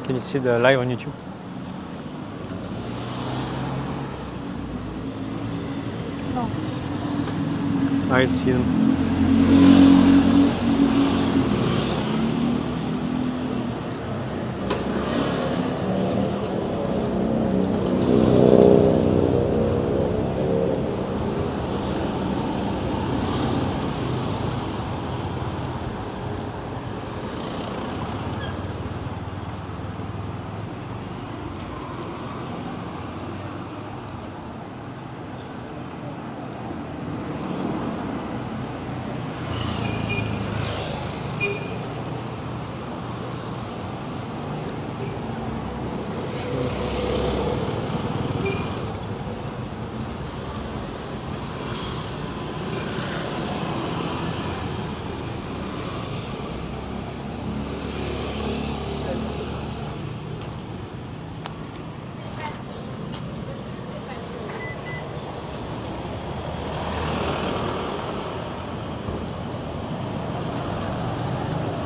Can you see the live on YouTube? No. Ah, it's hidden.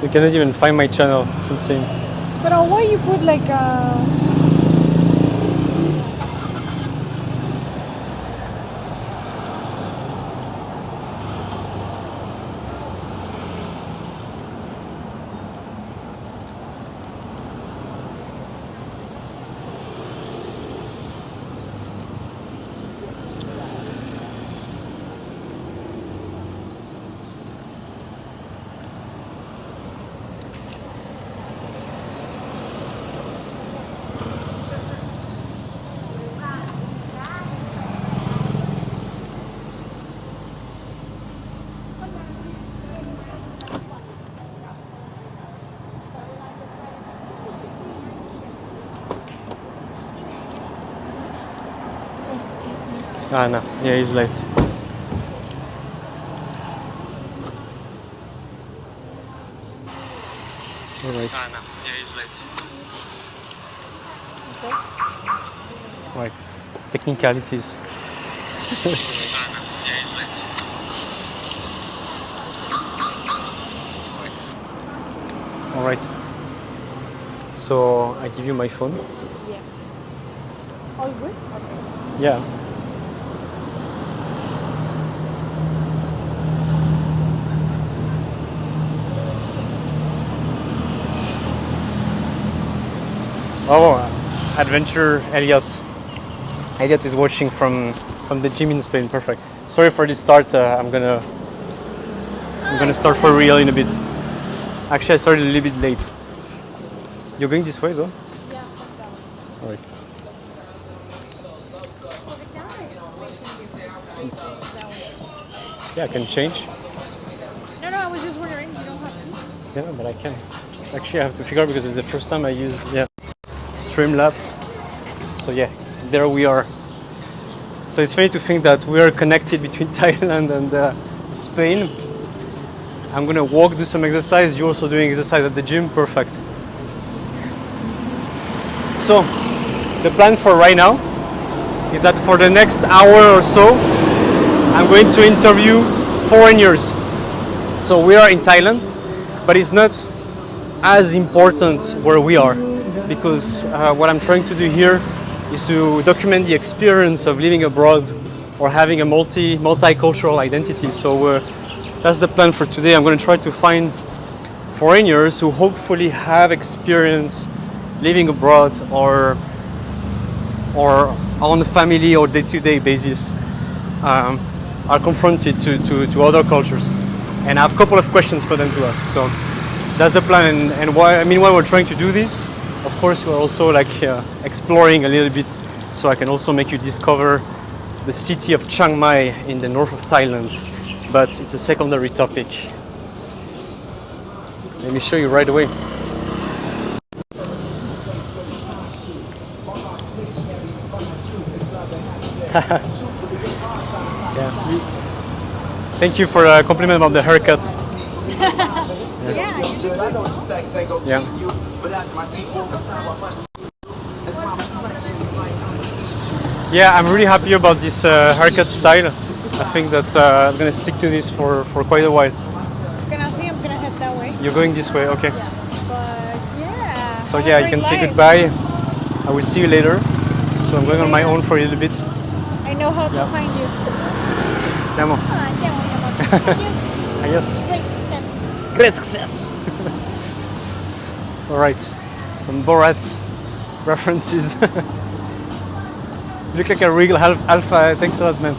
You cannot even find my channel. It's insane. But why you put like Ah, no. Yeah, he's live. Alright. Ah, no. Yeah, he's live. okay. Right. Technicalities. Alright. So I give you my phone. Yeah. All good? Okay. Yeah. Oh, Adventure Elliot. Elliot is watching from the gym in Spain. Perfect. Sorry for this start. I'm gonna start for real in a bit. Actually, I started a little bit late. You're going this way as well? Yeah. All right. So the camera is facing you. It's facing that way. Yeah, I can change. No, I was just wondering. You don't have to. Yeah, but I can. Just actually, I have to figure out because it's the first time I use Streamlabs. So yeah, there we are. So it's funny to think that we are connected between Thailand and Spain. I'm gonna walk, do some exercise. You're also doing exercise at the gym. Perfect. So the plan for right now is that for the next hour or so, I'm going to interview foreigners. So we are in Thailand, but it's not as important where we are, because what I'm trying to do here is to document the experience of living abroad or having a multicultural identity. So that's the plan for today. I'm going to try to find foreigners who hopefully have experience living abroad or on a family or day-to-day basis are confronted to other cultures. And I have a couple of questions for them to ask. So that's the plan. And why? I mean, while we're trying to do this, of course, we're also exploring a little bit, so I can also make you discover the city of Chiang Mai in the north of Thailand. But it's a secondary topic. Let me show you right away. Yeah. Thank you for a compliment about the haircut. Yeah, you look good. Yeah. Yeah, I'm really happy about this haircut style. I think that I'm gonna stick to this for quite a while. I'm gonna head that way. You're going this way, okay. Yeah. But yeah. So have a yeah, you great can say life. goodbye. I will see you later. So I'm going on my own for a little bit. I know how to find you. Te amo. Ah, te amo, mi amor. Adios. Adios. Great success. Great success. All right, some Borat references. You look like a real alpha. Thanks a lot, man.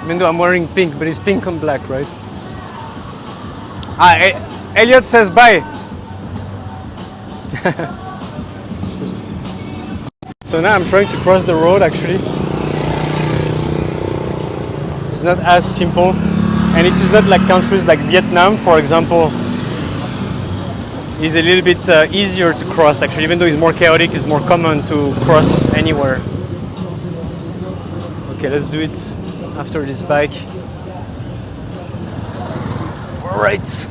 Even though I'm wearing pink, but it's pink on black, right? Elliot says bye. So now I'm trying to cross the road. Actually, it's not as simple, and this is not like countries like Vietnam, for example. Is a little bit easier to cross. Actually, even though it's more chaotic, it's more common to cross anywhere. Okay, let's do it after this bike. All right.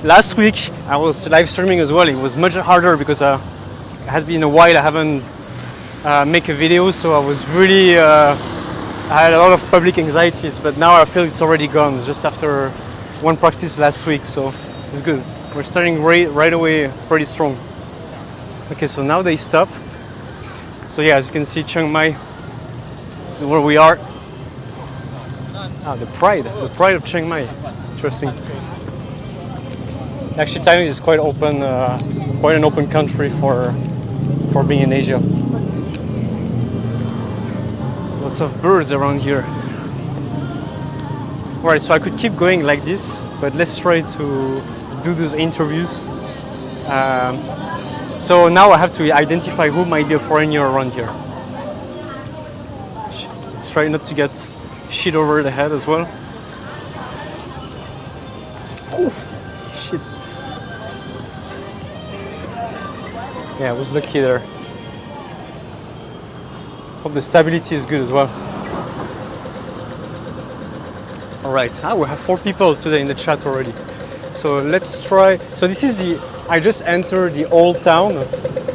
Last week I was live streaming as well. It was much harder because it has been a while I haven't make a video, so I was really I had a lot of public anxieties, but now I feel it's already gone. It's just after one practice last week, so it's good. We're starting right away pretty strong. Okay, so now they stop. So yeah, as you can see, Chiang Mai, this is where we are. Ah, the pride of Chiang Mai. Interesting. Actually, Thailand is quite open, quite an open country for being in Asia. Lots of birds around here. Alright, so I could keep going like this, but let's try to do those interviews. So now I have to identify who might be a foreigner around here. Let's try not to get shit over the head as well. Oof, shit. Yeah, I was lucky there. Hope the stability is good as well. Alright, we have 4 people today in the chat already. So let's try. So this is I just entered the old town.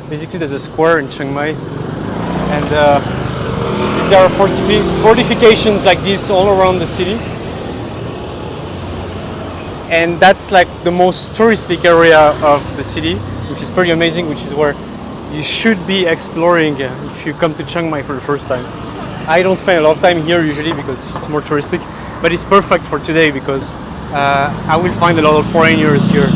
Basically there's a square in Chiang Mai. And there are fortifications like this all around the city. And that's like the most touristic area of the city, which is pretty amazing, which is where you should be exploring if you come to Chiang Mai for the first time. I don't spend a lot of time here usually because it's more touristic, but it's perfect for today because I will find a lot of foreigners here.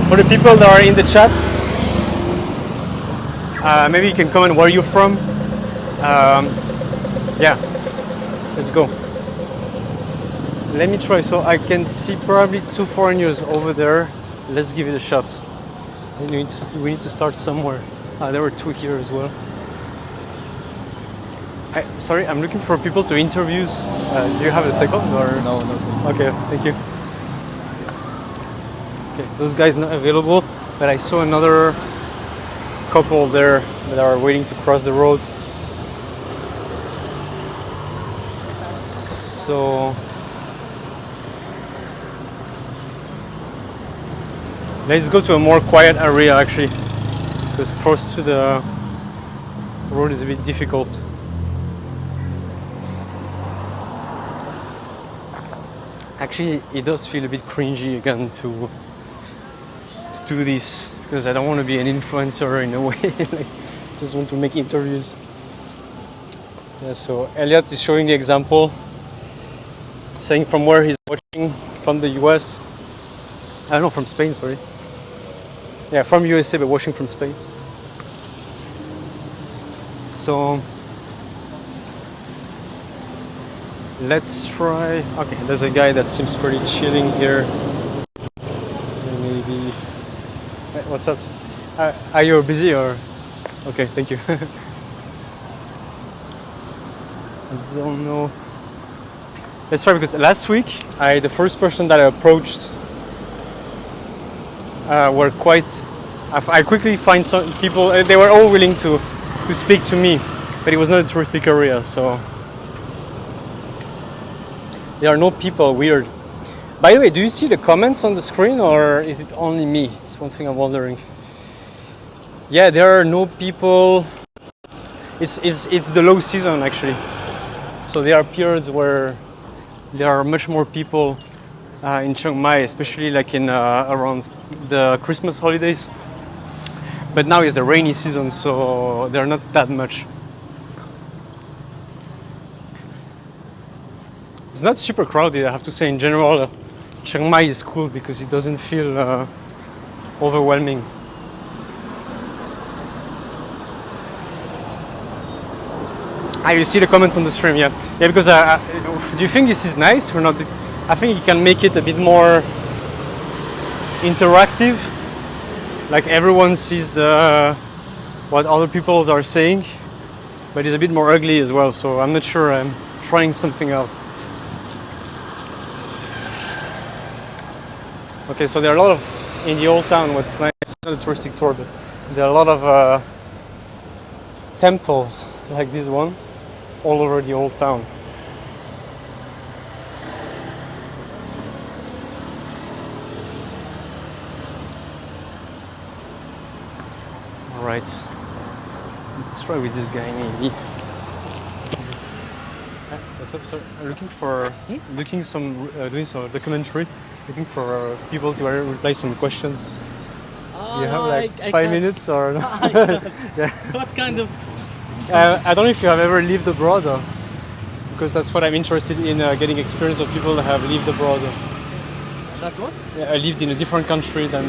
For the people that are in the chat, maybe you can comment where you're from. Yeah, let's go. Let me try. So I can see probably 2 foreigners over there. Let's give it a shot. We need to start somewhere. There were 2 here as well. Sorry, I'm looking for people to interview. Do you have a second or? No. Okay, thank you. Okay, those guys not available, but I saw another couple there that are waiting to cross the road. So let's go to a more quiet area actually, because close to the road is a bit difficult. Actually, it does feel a bit cringy again to do this, because I don't want to be an influencer in a way. Like, just want to make interviews. Yeah, so Elliot is showing the example, saying from where he's watching, from the US. I don't know, from Spain, sorry. Yeah, from USA, but watching from Spain. So let's try. Okay, there's a guy that seems pretty chilling here. Maybe. Hey, what's up? Are you busy or? Okay, thank you. I don't know. Let's try, because last week the first person that I approached were quite. I quickly find some people. They were all willing to speak to me, but it was not a touristic area, so there are no people. Weird. By the way, do you see the comments on the screen, or is it only me? It's one thing I'm wondering. Yeah, there are no people. It's the low season actually, So there are periods where there are much more people in Chiang Mai, especially like in around the Christmas holidays. But now is the rainy season, so they're not that much. It's not super crowded, I have to say. In general, Chiang Mai is cool because it doesn't feel overwhelming. You see the comments on the stream, yeah. Yeah, because do you think this is nice or not? I think you can make it a bit more interactive. Like everyone sees what other people are saying, but it's a bit more ugly as well. So I'm not sure. I'm trying something out. Okay, so there are a lot of in the old town. What's nice? It's not a touristic tour, but there are a lot of temples like this one all over the old town. Alright, let's try with this guy maybe. What's up, sir? I'm looking for doing some documentary, looking for people to reply some questions. You have like I 5 minutes or? Yeah. What kind of? I don't know if you have ever lived abroad, because that's what I'm interested in, getting experience of people that have lived abroad. That what? Yeah, I lived in a different country than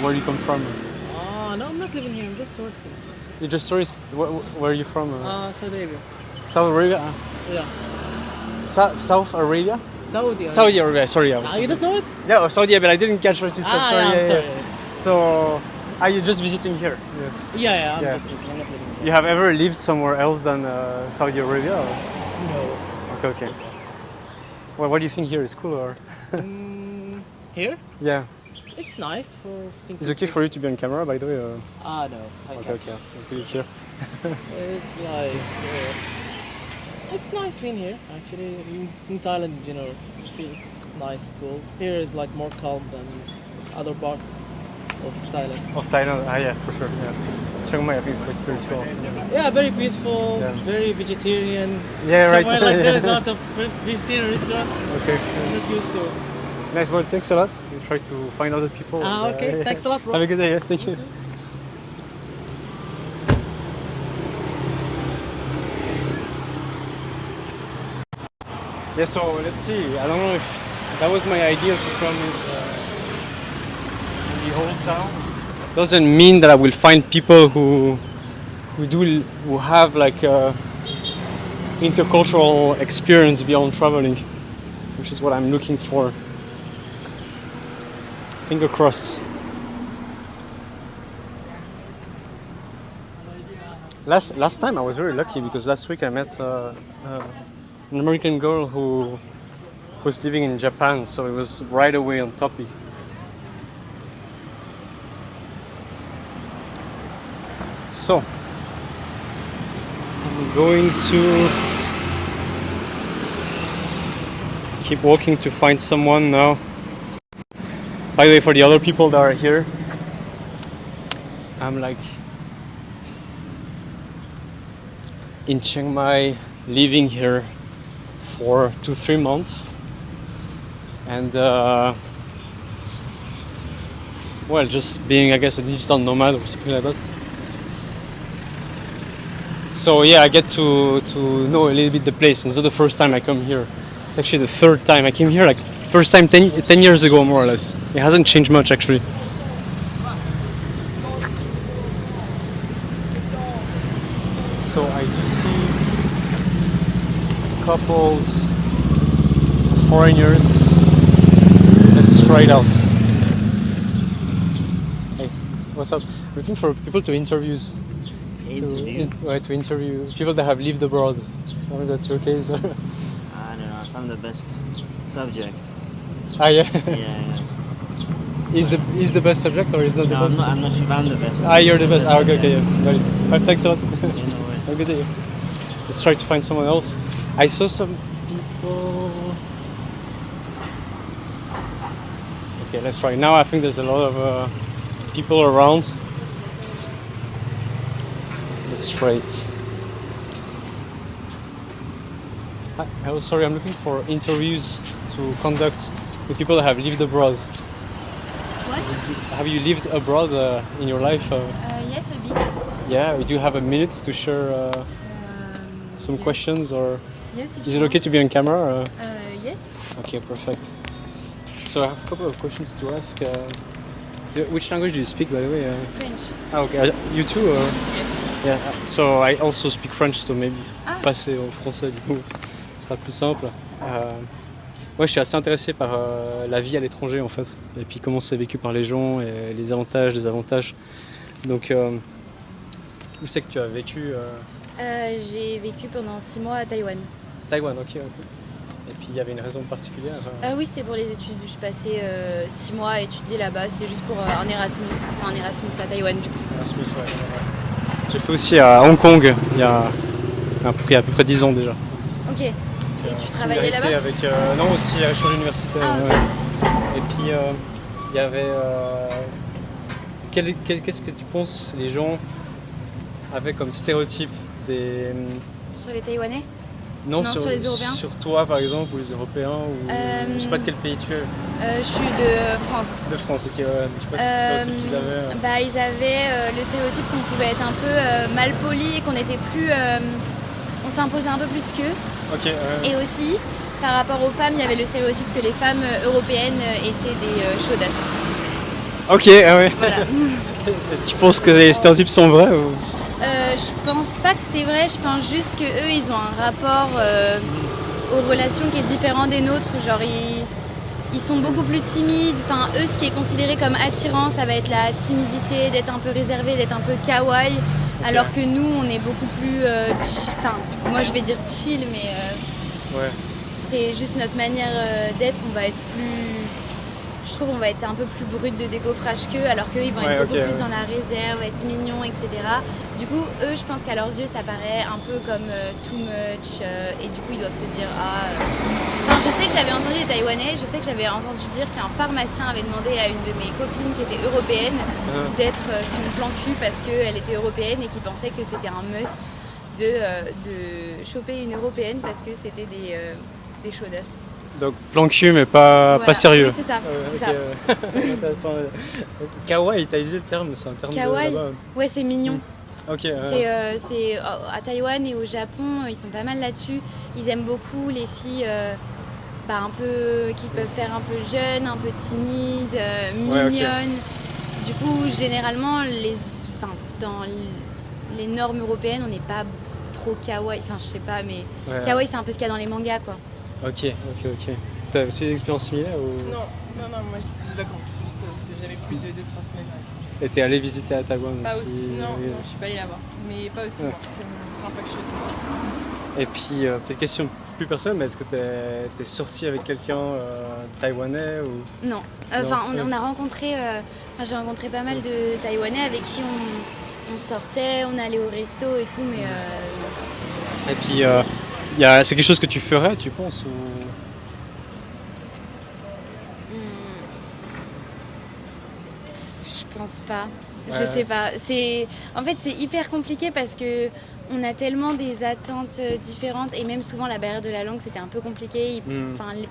where you come from. No, I'm not living here. I'm just touristing. You're just tourist. Where are you from? Saudi Arabia. Saudi Arabia. Yeah. South Arabia. Saudi Arabia. Saudi Arabia. Sorry, You don't know it? Yeah, Saudi Arabia. I didn't catch what you said. Sorry. I'm sorry. Yeah. So, are you just visiting here? Yeah. I'm just visiting. I'm not living here. You have ever lived somewhere else than Saudi Arabia? Or? No. Okay. Well, what do you think here is cool or? Here? Yeah. It's nice for things. It's okay for you to be on camera, by the way? Or? No. I can't. Okay. I'll put it here. It's like it's nice being here. Actually, in Thailand in general, it's nice, cool. Here is like more calm than other parts of Thailand. Yeah, for sure. Yeah. Chiang Mai, I think, is quite spiritual. Yeah, very peaceful, very vegetarian. Yeah, right. Somewhere like there is a lot of vegetarian restaurant. Okay. I'm not used to it. Nice, well, thanks a lot. We'll try to find other people. Okay, thanks a lot, bro. Have a good day, yeah. Thank you. Yeah, so let's see. I don't know if that was my idea to come in the whole town. Doesn't mean that I will find people who have like intercultural experience beyond traveling, which is what I'm looking for. Finger crossed. Last time I was very lucky because last week I met an American girl who was living in Japan, so it was right away on topic. So I'm going to keep walking to find someone now. By the way, for the other people that are here, I'm like in Chiang Mai, living here for 2-3 months, and well, just being, I guess, a digital nomad or something like that. So yeah, I get to know a little bit the place. It's not the first time I come here. It's actually the third time I came here. Like first time 10 years ago, more or less. It hasn't changed much actually. So I do see couples, foreigners. Let's try it out. Hey, what's up? Looking for people to interviews. To interview people that have lived abroad. I don't know if that's your case. I don't know, I found the best subject. Yeah? Yeah. Is the best subject or is not the best? I'm not sure. I'm the best. You're the best. Okay, yeah. Got it. Right, thanks a lot. Yeah, no worries. Have a good day. Let's try to find someone else. I saw some people. Okay, let's try. Now I think there's a lot of people around. Let's try it. Oh, sorry, I'm looking for interviews to conduct with people that have lived abroad. What? Have you lived abroad in your life? Yes, a bit. Yeah, do you have a minute to share some Yes. questions, or Yes, if is you it okay to be on camera? Yes. Okay, perfect. So I have a couple of questions to ask. Which language do you speak, by the way? French. Ah, okay. You too? Yes. Yeah. So I also speak French, so maybe Ah. passer au français, du coup, ce sera plus simple. Moi, je suis assez intéressé par la vie à l'étranger, en fait, et puis comment c'est vécu par les gens, et les avantages, désavantages. Donc, où c'est que tu as vécu J'ai vécu pendant 6 mois à Taïwan. Taïwan, ok. Et puis, il y avait une raison particulière Oui, c'était pour les études. Je passais 6 mois à étudier là-bas. C'était juste pour un Erasmus. Enfin, un Erasmus à Taïwan, du coup. Erasmus, ouais. J'ai fait aussi à Hong Kong, il y a à peu près 10 ans déjà. Ok. Et tu travaillais là-bas avec, non, aussi à l'échange universitaire. Ah, ok. Ouais. Et puis, il y avait... qu'est-ce que tu penses les gens avaient comme stéréotype des... Sur les Taïwanais Non, sur les Européens. Sur toi, par exemple, ou les Européens, ou... Je sais pas de quel pays tu es. Je suis de France. De France, ok, ouais. Je sais pas si stéréotype qu'ils avaient. Ils avaient le stéréotype qu'on pouvait être un peu mal poli et qu'on était plus... on s'imposait un peu plus qu'eux. Ok, Et aussi, par rapport aux femmes, il y avait le stéréotype que les femmes européennes étaient des chaudasses. Ok, ah ouais. Voilà. Tu penses que les stéréotypes sont vrais ou... Je pense pas que c'est vrai, je pense juste qu'eux, ils ont un rapport aux relations qui est différent des nôtres. Genre, ils sont beaucoup plus timides. Enfin, eux, ce qui est considéré comme attirant, ça va être la timidité, d'être un peu réservé, d'être un peu kawaii. Okay. Alors que nous, on est beaucoup plus... Enfin, moi, je vais dire chill, mais ouais. C'est juste notre manière d'être. On va être plus... Je trouve qu'on va être un peu plus brut de décoffrage qu'eux, alors qu'eux, ils vont être beaucoup plus dans la réserve, être mignons, etc. Du coup, eux, je pense qu'à leurs yeux, ça paraît un peu comme too much, et du coup, ils doivent se dire Enfin, je sais que j'avais entendu des Taïwanais, je sais que j'avais entendu dire qu'un pharmacien avait demandé à une de mes copines qui était européenne d'être son plan cul parce qu'elle était européenne et qui pensait que c'était un must de choper une européenne parce que c'était des chaudasses. Donc plan cul mais pas, voilà. Pas sérieux. Oui, c'est ça, c'est ça. Intéressant. Kawaii, t'as utilisé le terme, c'est un terme kawaii, de là-bas. Ouais, c'est mignon. Ok. C'est à Taïwan et au Japon, ils sont pas mal là-dessus. Ils aiment beaucoup les filles un peu qui peuvent faire un peu jeunes, un peu timides, mignonnes. Du coup, généralement, dans les normes européennes, on n'est pas trop kawaii. Enfin, je sais pas, mais kawaii, c'est un peu ce qu'il y a dans les mangas, quoi. Ok. T'as aussi des expériences similaires ou... Non, moi c'était des vacances, juste j'avais plus de 2-3 semaines. Et t'es allé visiter à Taïwan pas aussi? Non, je suis pas allée là-bas, mais pas aussi loin, c'est la première fois que je suis aussi loin. Et puis, peut-être question plus personnelle, mais est-ce que t'es sorti avec quelqu'un de taïwanais ou... Non, on a rencontré, j'ai rencontré pas mal de Taïwanais avec qui on sortait, on allait au resto et tout, mais Et puis, c'est quelque chose que tu ferais, tu penses ou... Je pense pas. Je sais pas. En fait, c'est hyper compliqué parce que on a tellement des attentes différentes et même souvent la barrière de la langue, c'était un peu compliqué.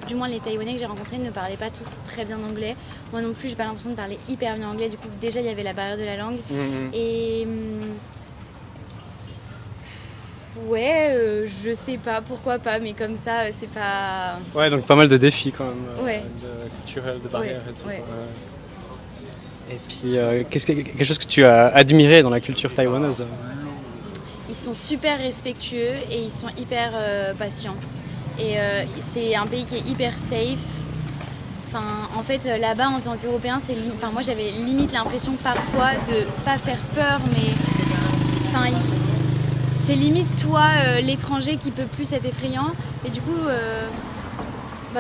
Du moins, les Taïwanais que j'ai rencontrés ne parlaient pas tous très bien anglais. Moi non plus, j'ai pas l'impression de parler hyper bien anglais. Du coup, déjà, il y avait la barrière de la langue. Et... je sais pas, pourquoi pas, mais comme ça, c'est pas... Ouais, donc pas mal de défis quand même, de culturels, de barrières et tout. Ouais. Et puis, quelque chose que tu as admiré dans la culture taïwanaise? Ils sont super respectueux et ils sont hyper patients. Et c'est un pays qui est hyper safe. Enfin, en fait, là-bas, en tant qu'Européen, moi j'avais limite l'impression parfois de pas faire peur, mais... Enfin, c'est limite toi, l'étranger, qui peut plus être effrayant. Et du coup,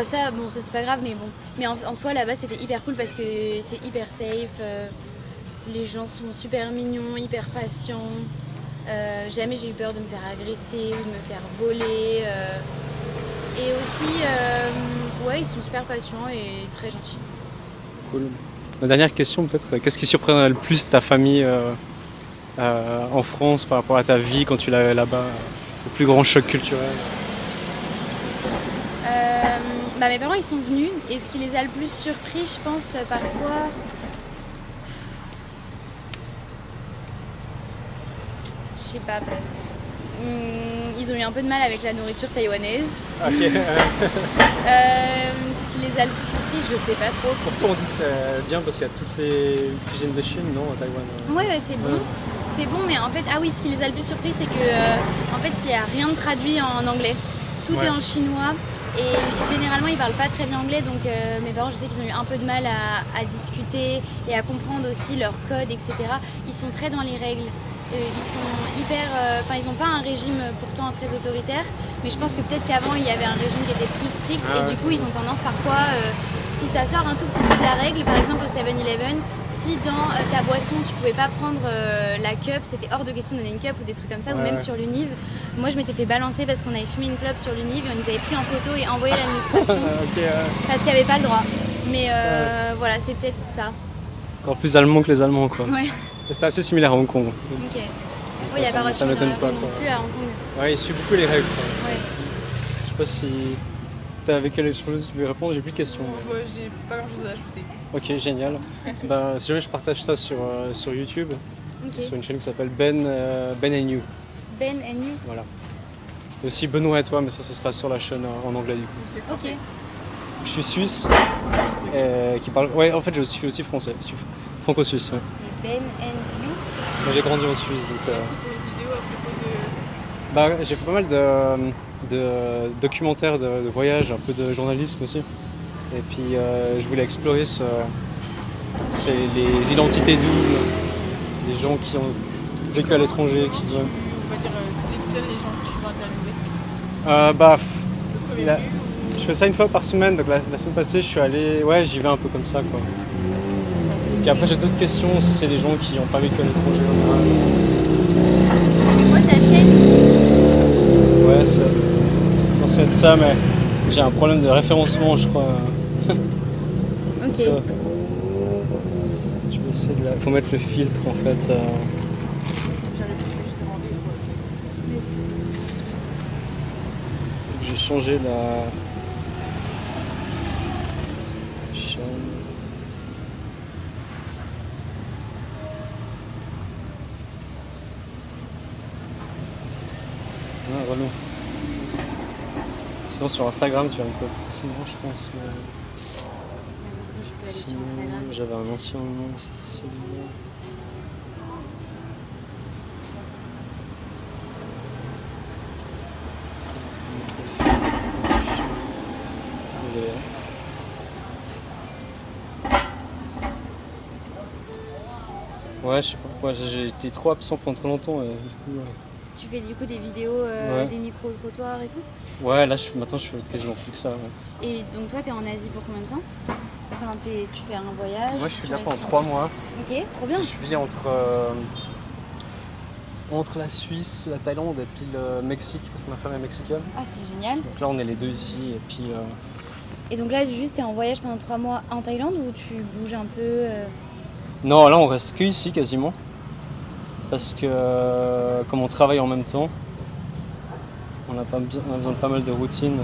ça c'est pas grave, mais bon. Mais en soi, là-bas, c'était hyper cool parce que c'est hyper safe. Les gens sont super mignons, hyper patients. Jamais j'ai eu peur de me faire agresser ou de me faire voler. Et aussi, ils sont super patients et très gentils. Cool. Ma dernière question, peut-être, qu'est-ce qui surprendrait le plus ta famille en France par rapport à ta vie quand tu l'avais là-bas, le plus grand choc culturel? Bah, mes parents ils sont venus et ce qui les a le plus surpris, je pense, parfois. Je sais pas. Ils ont eu un peu de mal avec la nourriture taïwanaise. Ok. Ce qui les a le plus surpris, je sais pas trop. Pourtant, on dit que c'est bien parce qu'il y a toutes les cuisines de Chine, non, à Taïwan. Ouais, c'est bon. C'est bon, mais en fait, ah oui, ce qui les a le plus surpris, c'est que en fait, il n'y a rien de traduit en anglais. Tout est en chinois. Et généralement, ils parlent pas très bien anglais, donc mes parents, je sais qu'ils ont eu un peu de mal à discuter et à comprendre aussi leurs codes, etc. Ils sont très dans les règles. Ils sont hyper... Enfin, ils n'ont pas un régime pourtant très autoritaire, mais je pense que peut-être qu'avant, il y avait un régime qui était plus strict et du coup, ils ont tendance parfois... si ça sort un tout petit peu de la règle, par exemple au 7-Eleven, si dans ta boisson, tu pouvais pas prendre la cup, c'était hors de question de donner une cup ou des trucs comme ça, ou même sur l'Univ. Moi, je m'étais fait balancer parce qu'on avait fumé une clope sur l'Univ et on nous avait pris en photo et envoyé à l'administration parce qu'il n'y avait pas le droit. Mais voilà, c'est peut-être ça. Encore plus allemand que les Allemands, quoi. Ouais. C'était assez similaire à Hong Kong. Ok. Oui, il n'y a pas de ça m'étonne pas, non plus à Hong Kong. Ouais, il suit beaucoup les règles. Quoi. Ouais. Je sais pas si t'as avec quelle chose tu veux répondre, j'ai plus de questions. Ouais, j'ai pas grand chose à ajouter. Ok, génial. Bah, si jamais je partage ça sur YouTube, sur une chaîne qui s'appelle Ben and You. Ben and You. Voilà. Et aussi Benoît et toi, mais ça ce sera sur la chaîne en anglais du coup. Ok. Je suis suisse, qui parle. Ouais, en fait je suis aussi français, franco-suisse. Ouais. C'est Ben and You. Moi j'ai grandi en Suisse, donc. Merci pour une vidéo à propos de... Bah, j'ai fait pas mal de documentaires de voyage, un peu de journalisme aussi. Et puis je voulais explorer les identités doubles, les gens qui ont vécu à l'étranger. Qui... On va dire sélectionne les gens que tu vas interviewer. Le premier lieu, je fais ça une fois par semaine, donc la semaine passée je suis allé, j'y vais un peu comme ça quoi. Et après j'ai d'autres questions si c'est des gens qui n'ont pas vécu à l'étranger. C'est quoi ta chaîne? Ouais, c'est censé être ça, mais j'ai un problème de référencement je crois. Ok. Je vais essayer de faut mettre le filtre en fait. j'allais juste demander quoi. Vas-y. J'ai changé la chaîne. Ah, relou. Sinon sur Instagram tu vas me trouver facilement je pense. Mais... Sinon, je peux aller sur Sinon, Instagram. j'avais un ancien nom, c'était celui-là. Désolé. Ouais, je sais pas pourquoi, j'ai été trop absent pendant trop longtemps. Et, du coup, Tu fais du coup des vidéos, des micro-trottoirs et tout? ouais, là maintenant je fais quasiment plus que ça. Ouais. Et donc toi, t'es en Asie pour combien de temps? Enfin, tu fais un voyage? Moi je suis tu là restes pendant 3 mois. Ok, trop bien. Je vis entre la Suisse, la Thaïlande et puis le Mexique, parce que ma femme est mexicaine. Ah, c'est génial. Donc là on est les deux ici et puis... Et donc là, juste, t'es en voyage pendant 3 mois en Thaïlande ou tu bouges un peu Non, là on reste que ici quasiment. Parce que comme on travaille en même temps, on a besoin de pas mal de routines.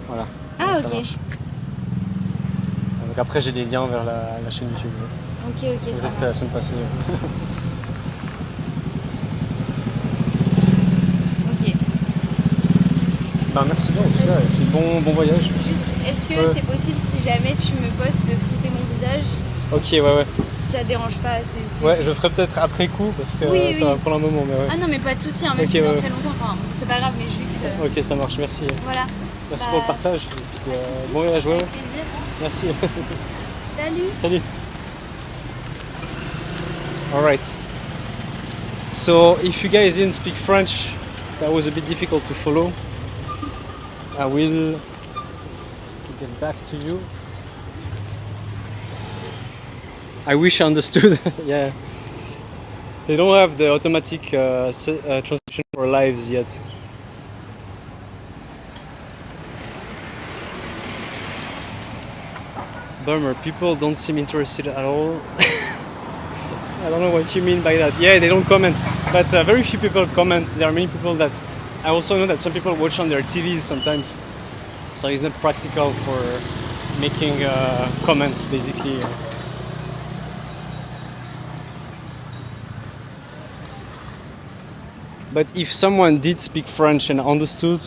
Voilà. Ah, ça ok. marche. Donc après j'ai des liens vers la chaîne YouTube. Ok, Donc ça ça c'était va. la semaine passée. Ok. Bah merci bien en tout cas, et puis bon voyage. Juste, est-ce que Ouais. c'est possible si jamais tu me postes de flouter mon visage? Ok, ouais. Si ça dérange pas, c'est Ouais, juste- je ferai peut-être après coup parce que Oui, ça oui. va prendre un moment. Mais ouais. Ah non, mais pas de soucis, hein, même Ok, si c'est dans ouais. très longtemps, enfin, c'est pas grave, mais juste... Ok, ça marche, merci. Voilà. Merci Bah, pour le partage. Et puis, Pas de soucis. bon voyage, ouais. Avec plaisir. Merci. Salut. Salut. Alright. So, if you guys didn't speak French, that was a bit difficult to follow. I will get back to you. I wish I understood. Yeah. They don't have the automatic translation for lives yet. Bummer, people don't seem interested at all. I don't know what you mean by that. Yeah, they don't comment, but very few people comment. There are many people that I also know that some people watch on their TVs sometimes, so it's not practical for making comments, basically. But if someone did speak French and understood,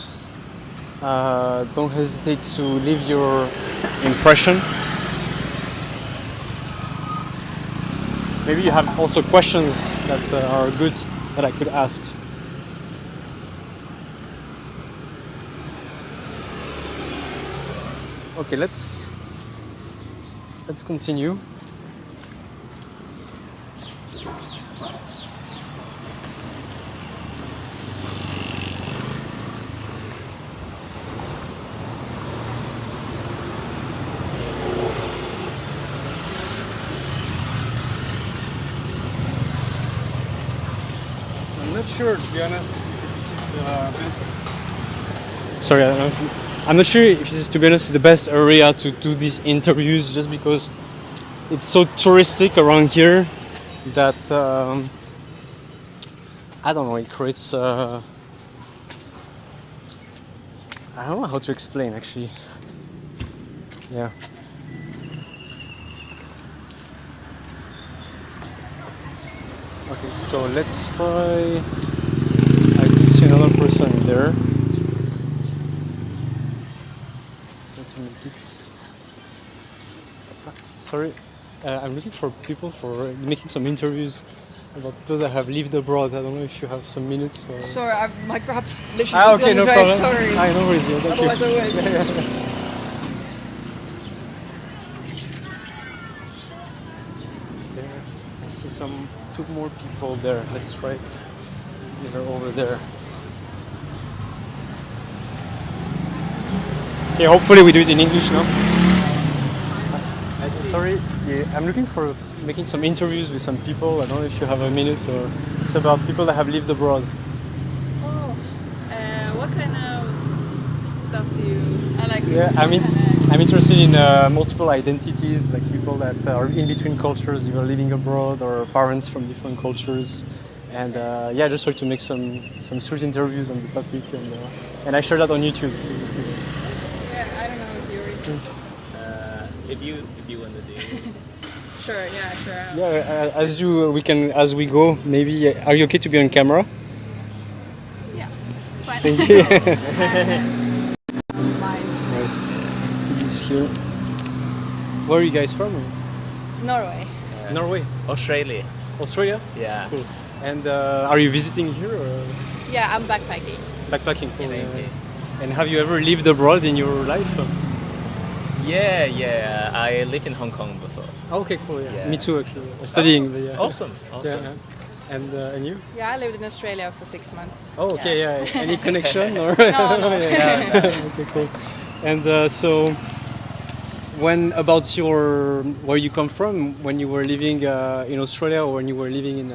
don't hesitate to leave your impression. Maybe you have also questions that are good that I could ask. Okay, let's continue. I'm not sure, to be honest, if this is the best. Sorry, I'm not sure if this is, to be honest, the best area to do these interviews, just because it's so touristic around here that I don't know. It creates. I don't know how to explain, actually. Yeah. Okay, so let's try. I do see another person there. Try to make it. Sorry, I'm looking for people for making some interviews about people that have lived abroad. I don't know if you have some minutes. Or... Sorry, my grab's literally okay, no way. problem. Sorry. No worries. Yeah, thank Otherwise, you. I would. Yeah. I see two more people there. Let's try it. They're over there. Okay, hopefully we do it in English now. Sorry, I'm looking for making some interviews with some people. I don't know if you have a minute, or it's about people that have lived abroad. Oh, what kind of stuff do you? I like. Yeah, I'm interested in multiple identities, like people that are in between cultures, either living abroad or parents from different cultures. And yeah, just try to make some street interviews on the topic, and I share that on YouTube. Yeah, I don't know if you're. If you want to do. Sure. Yeah. Sure. Yeah, as we go. Maybe are you okay to be on camera? Yeah. It's fine. Thank you. Mine. Right. This here. Where are you guys from? Norway. Norway. Australia. Australia. Yeah. Cool. And are you visiting here or Yeah, I'm backpacking. backpacking? Cool. Same here. And have you ever lived abroad in your life? Yeah. I lived in Hong Kong before. Okay, cool. Yeah. Yeah. Me too, actually. Studying. But yeah. Awesome. Yeah. And you? Yeah, I lived in Australia for 6 months. Oh, okay. Yeah. Any connection or? No. Yeah. Okay, cool. And so, where you come from when you were living in Australia, or when you were living in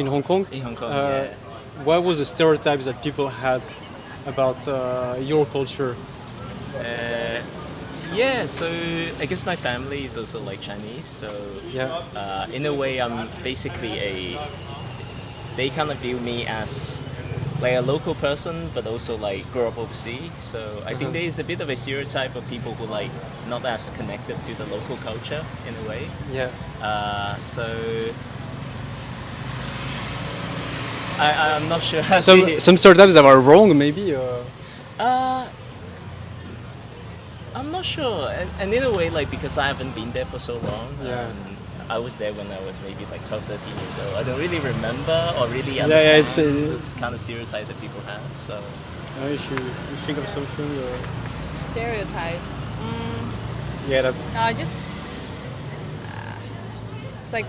Hong Kong? In Hong Kong, yeah. What was the stereotypes that people had about your culture? Yeah, so I guess my family is also like Chinese, so Yeah. in a way I'm basically they kind of view me as like a local person, but also like grew up overseas. So I think there is a bit of a stereotype of people who like not as connected to the local culture in a way. Yeah. So I'm not sure how Some stereotypes that are wrong, maybe. I'm not sure, and in a way, like because I haven't been there for so long. Yeah. I was there when I was maybe like 12, 13 years old. I don't really remember or really understand this kind of stereotype that people have. So, If you think of something, or Stereotypes. yeah, that. No, just it's like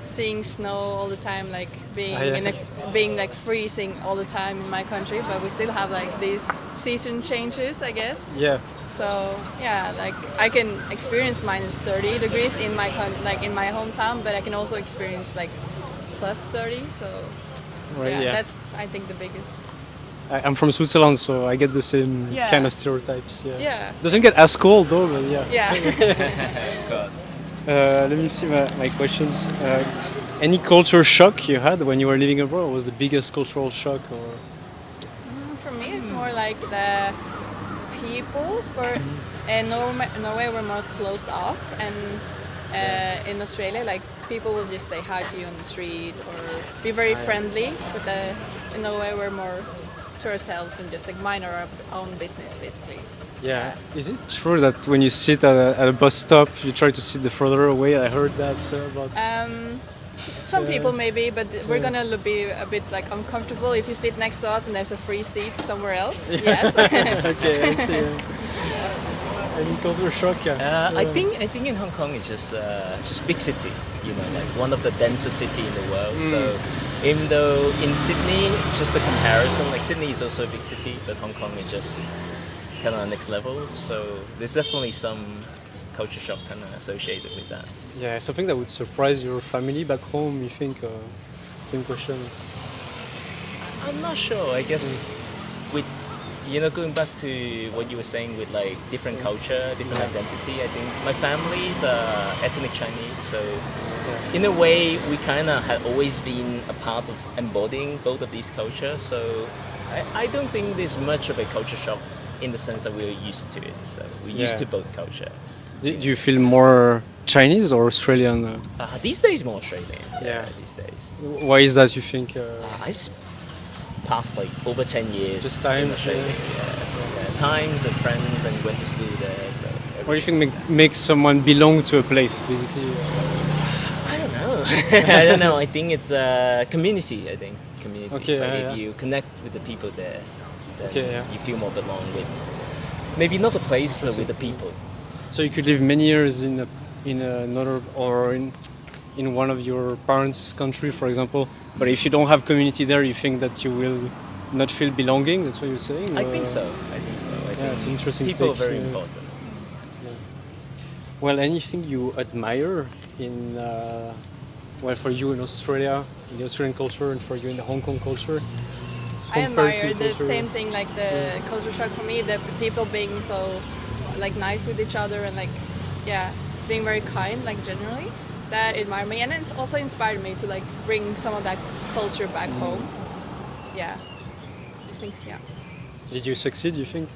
seeing snow all the time, like being like freezing all the time in my country, but we still have like these season changes, I guess. Yeah. So yeah, like I can experience minus 30 degrees in my in my hometown, but I can also experience like plus 30. So Right, yeah. that's I think the biggest. I'm from Switzerland, so I get the same Yeah. kind of stereotypes. Yeah. Yeah. Doesn't get as cold though, but yeah. Yeah. of course. Let me see my questions. Any culture shock you had when you were living abroad? What was the biggest cultural shock? Or for me is more like the people. In Norway we're more closed off, and in Australia, like people will just say hi to you on the street or be very friendly. But in Norway we're more to ourselves and just like mind our own business, basically. Yeah. Is it true that when you sit at a bus stop, you try to sit the further away? I heard that about. Some people maybe, but we're gonna be a bit like uncomfortable if you sit next to us and there's a free seat somewhere else. Yes. Okay, I see. Any culture shock? I think in Hong Kong it's just big city, you know, like one of the densest city in the world. So even though in Sydney, just a comparison, like Sydney is also a big city, but Hong Kong is just kind of next level. So there's definitely some culture shock kind of associated with that. Yeah, something that would surprise your family back home, you think? Same question. I'm not sure. I guess with, you know, going back to what you were saying with like different culture, different identity, I think my family's ethnic Chinese, so in a way we kind of had always been a part of embodying both of these cultures. So I don't think there's much of a culture shock in the sense that we're used to it. So we're used to both culture. Do you feel more Chinese or Australian? These days more Australian. Yeah. These days. Why is that, you think? I passed like over 10 years This time, in Australia. Yeah. Times and friends, and went to school there. So What do you think makes someone belong to a place, basically? I don't know. I don't know. I think it's community. I think community. Okay, so yeah, if you connect with the people there, then Okay, you feel more belong with. Maybe not the place, but with the people. So you could live many years in another or in one of your parents' country, for example. But if you don't have community there, you think that you will not feel belonging. That's what you're saying. I think so. I think it's an interesting. people take, are very important. Well, anything you admire in, well, for you in Australia, in the Australian culture, and for you in the Hong Kong culture? I compared admire to the culture? same thing, like the culture shock for me, the people being so like nice with each other and like being very kind, like generally. That admired me, and it's also inspired me to like bring some of that culture back home. Yeah, I think Did you succeed, you think?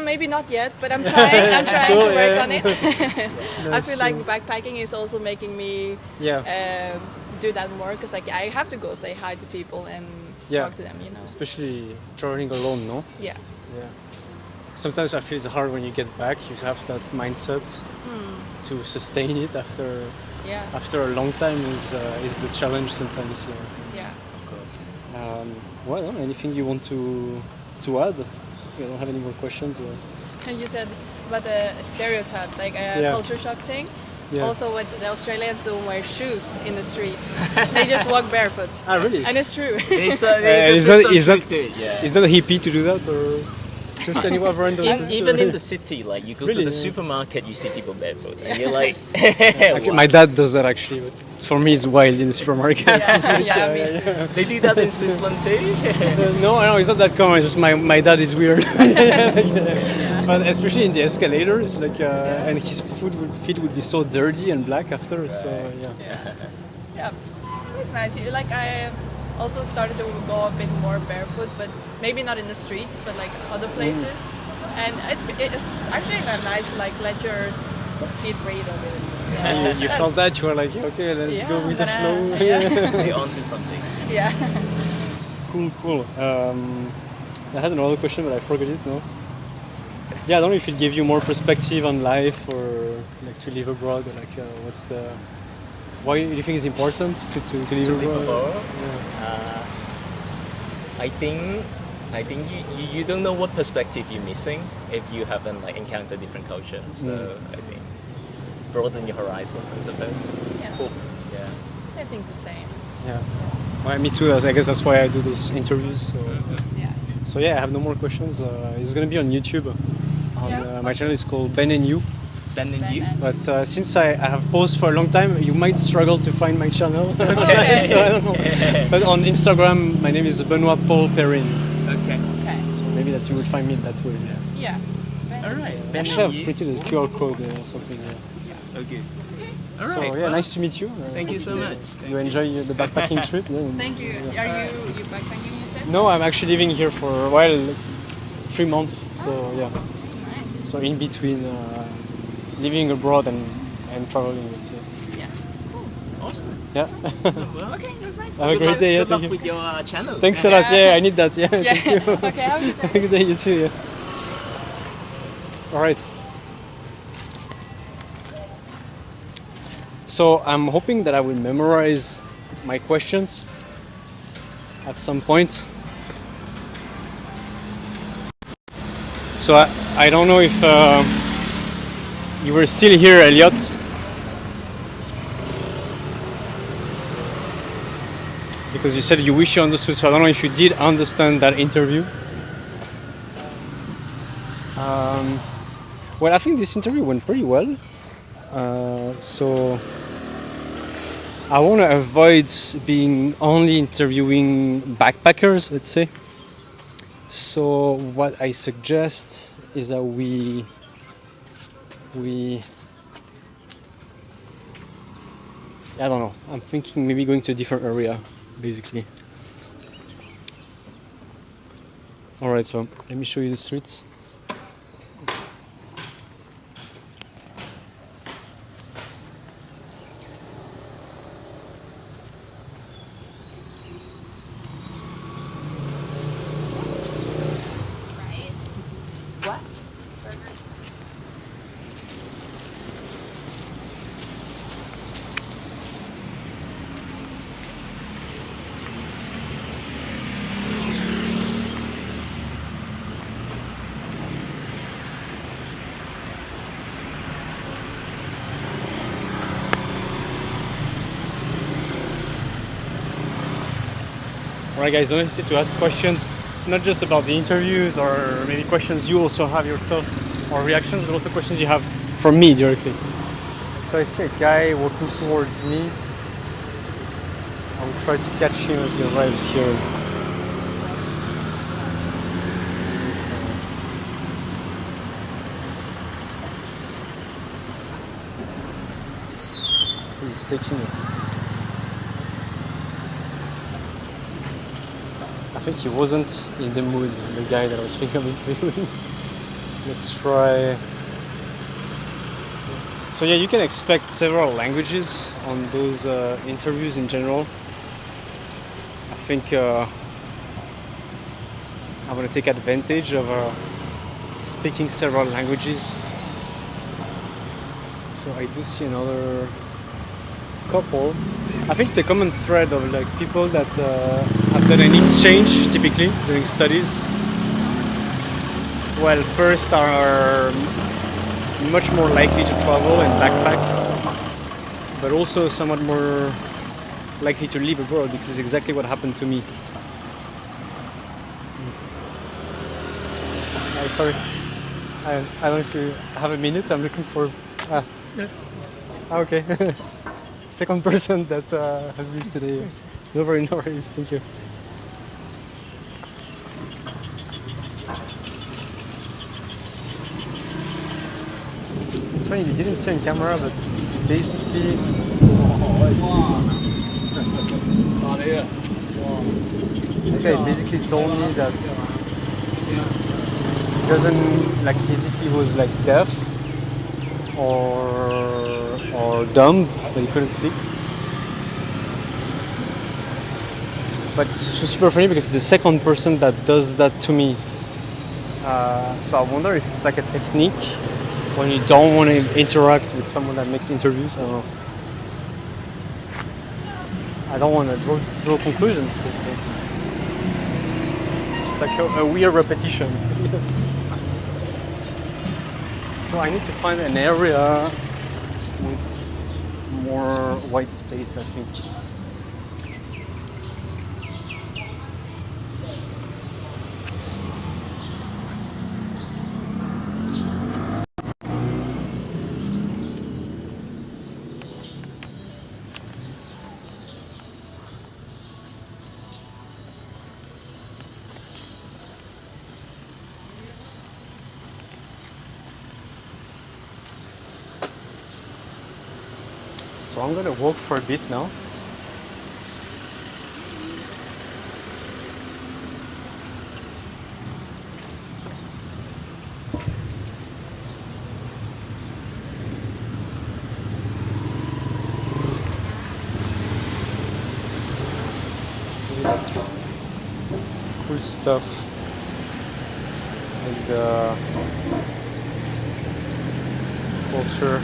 Maybe not yet, but I'm trying. I'm trying to work on it. I feel like backpacking is also making me do that more, because like I have to go say hi to people and talk to them, you know. Especially traveling alone, no? Yeah. Sometimes I feel it's hard when you get back. You have that mindset to sustain it after a long time is the challenge sometimes. Yeah. Of course. Well, anything you want to add? You don't have any more questions? And you said about the stereotype, like a culture shock thing. Yeah. Also, what the Australians don't wear shoes in the streets. They just walk barefoot. Ah, really? And it's true. Is that a hippie to do that, or just anyone random? Even in the city, like you go to the supermarket, you see people barefoot, and you're like, Okay, my dad does that actually. But for me, it's wild in the supermarket. Yeah, me too. They do that in Switzerland too. No, it's not that common. It's just my dad is weird. But especially in the escalator, it's like, and his feet would be so dirty and black after. So Yeah, it's nice. Like I also started to go a bit more barefoot, but maybe not in the streets, but like other places. And it's actually nice to like let your feet breathe a bit. And you felt that, you were like, okay, let's go with the flow. You're onto something. Yeah. Cool. I had another question, but I forgot it. No. Yeah, I don't know if it gave you more perspective on life, or like to live abroad, or like what's the. Why do you think it's important to live abroad? I think you don't know what perspective you're missing if you haven't like encountered different cultures. So I think broaden your horizon, I suppose. Yeah. Cool. Yeah. I think the same. Yeah. Well, me too. I guess that's why I do these interviews. So I have no more questions. It's gonna be on YouTube. My channel is called Ben and You. Ben and You. But since I have paused for a long time, you might struggle to find my channel. Okay. So I don't know. But on Instagram, my name is Benoit Paul Perrin. Okay. So maybe that you will find me that way. Yeah. All right. I Ben should have and You. printed a QR code or something. Okay. All So right. nice to meet you. Thank you so much. You enjoy the backpacking trip? Yeah. Thank you. Are you backpacking, you said? No, I'm actually living here for a while, like 3 months. So yeah. Nice. So in between living abroad and traveling, let's say. Yeah. Awesome. Yeah. Well, Okay, that's nice. Have a great day. Yeah, Good luck thank you. with your channel. Thanks a lot. Yeah, I need that. Yeah. Yeah. Thank you. Okay, have a good day. Have a good day. You too. Yeah. All right. So I'm hoping that I will memorize my questions at some point. So I don't know if you were still here, Elliot. Because you said you wish you understood, so I don't know if you did understand that interview. Well, I think this interview went pretty well. So I want to avoid being only interviewing backpackers, let's say. So what I suggest is that we I don't know. I'm thinking maybe going to a different area, basically. All right, so let me show you the streets. What? Alright guys, don't hesitate to ask questions, not just about the interviews or maybe questions you also have yourself or reactions, but also questions you have from me directly. So I see a guy walking towards me. I will try to catch him as he arrives here. He's taking it. I think he wasn't in the mood, the guy that I was thinking of interviewing. Let's try. So yeah, you can expect several languages on those interviews in general. I think I'm going to take advantage of speaking several languages. So I do see another couple. I think it's a common thread of like people that have done an exchange typically during studies. Well, first are much more likely to travel and backpack, but also somewhat more likely to live abroad, because it's exactly what happened to me. Sorry, I don't know if you have a minute. I'm looking for. Okay. Second person that has this today. No worries, thank you. It's funny, you didn't see on camera, but basically this guy basically told me that he doesn't like as if he was like deaf or dumb, that he couldn't speak. But it's super funny because it's the second person that does that to me. So I wonder if it's like a technique when you don't want to interact with someone that makes interviews. I don't know. I don't want to draw conclusions, but it's like a weird repetition. So I need to find an area with more white space, I think. So I'm gonna walk for a bit now. cool stuff. And culture.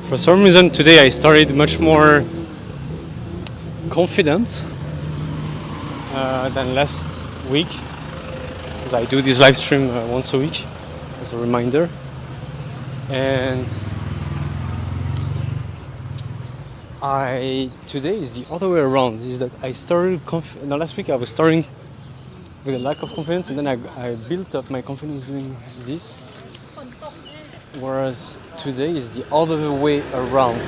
For some reason today I started much more confident than last week, because I do this live stream once a week as a reminder. And today is the other way around, is that I started last week I was starting with a lack of confidence, and then I built up my confidence doing this. Whereas today is the other way around.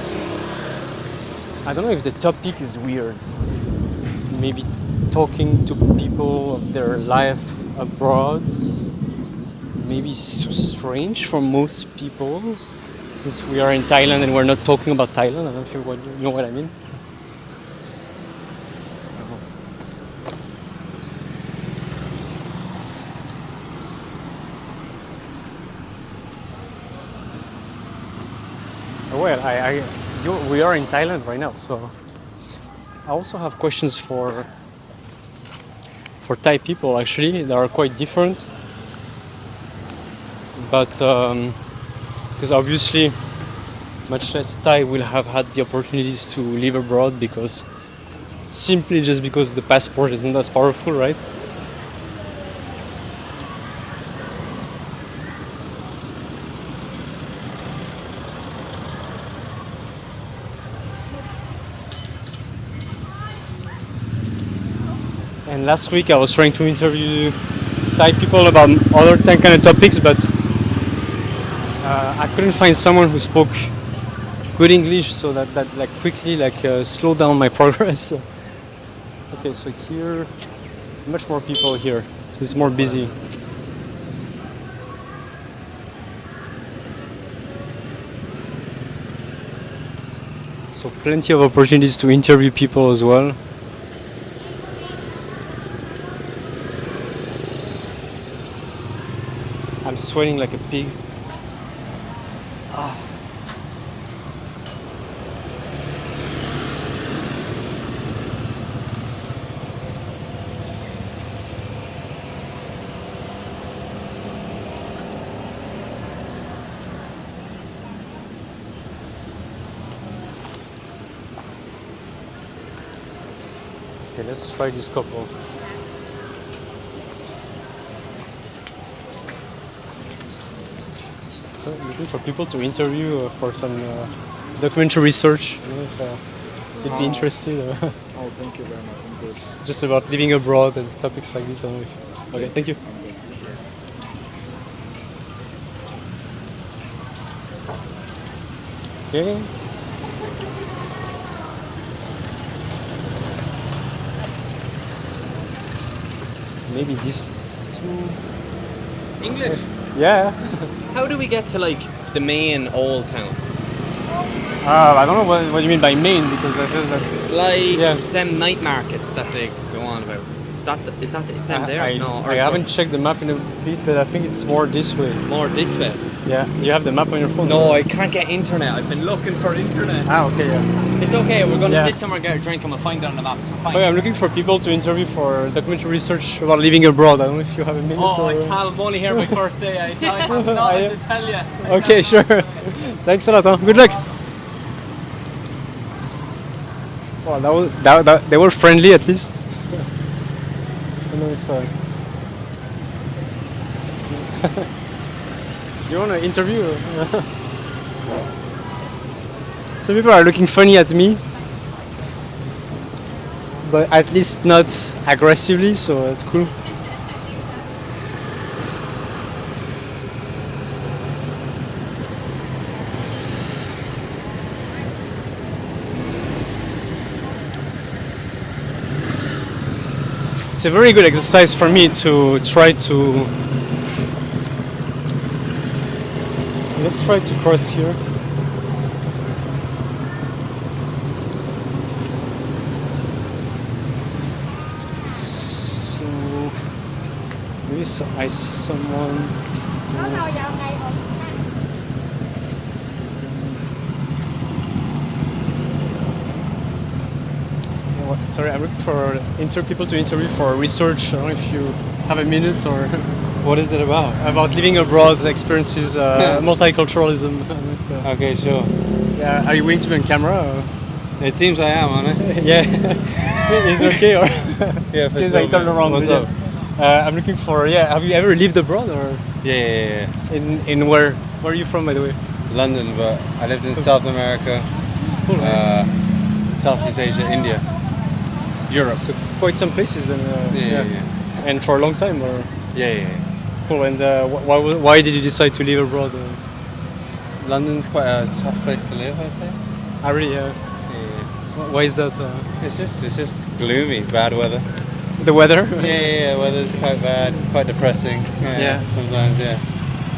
I don't know if the topic is weird. Maybe talking to people of their life abroad. Maybe it's too strange for most people, since we are in Thailand and we're not talking about Thailand. I don't know if you know what I mean. Well, we are in Thailand right now, so I also have questions for Thai people. Actually, they are quite different, but because obviously much less Thai will have had the opportunities to live abroad, because simply just because the passport isn't as powerful, right? And last week I was trying to interview Thai people about other kind of topics, but I couldn't find someone who spoke good English, so that like quickly slowed down my progress. Okay, so here, much more people here, so it's more busy. So plenty of opportunities to interview people as well. I'm sweating like a pig. Okay, let's try this couple. So looking for people to interview for some documentary research. I don't know if you'd be interested. Oh, thank you very much. I'm good. It's just about living abroad and topics like this. I don't know if... Okay, thank you. Okay. Maybe these two. English? Yeah. How do we get to like the main old town? I don't know what you mean by main, because I feel that Like them night markets that they go on about. Is that them there? I haven't checked the map in a bit, but I think it's more this way. More this way. Yeah. You have the map on your phone? No, I can't get internet. I've been looking for internet. Ah, okay, yeah. It's okay. We're gonna sit somewhere, get a drink, and we'll find it on the map. So fine. Okay, I'm looking for people to interview for documentary research about living abroad. I don't know if you have a minute. Oh, I can't. I'm only here my first day. I have nothing to tell you. Okay, sure. Thanks a lot. Huh? Good luck. Well, they were friendly at least. I don't know if. Do you want to interview? Some people are looking funny at me, but at least not aggressively, so that's cool. It's a very good exercise for me to try to... Let's try to cross here. So Maybe I see someone. Sorry, I'm looking for people to interview for research. I don't know if you have a minute or What is it about? about living abroad, experiences, multiculturalism. Okay, sure. Yeah, are you willing to be on camera? Or? It seems I am, aren't I? Yeah, is it okay? Or Yeah, for because sure. I turn man. around. What's yeah. up? I'm looking for. Yeah, have you ever lived abroad or Yeah. in where? Where are you from, by the way? London, but I lived in South America, Cool. Southeast Asia, India, Europe. So quite some places then. Yeah. And for a long time, or Yeah. cool. And why did you decide to live abroad? London's quite a tough place to live, I'd say. I really. Yeah. Why is that? It's just gloomy, bad weather. The weather. Yeah. Weather's quite bad, it's quite depressing. Yeah. Sometimes, yeah.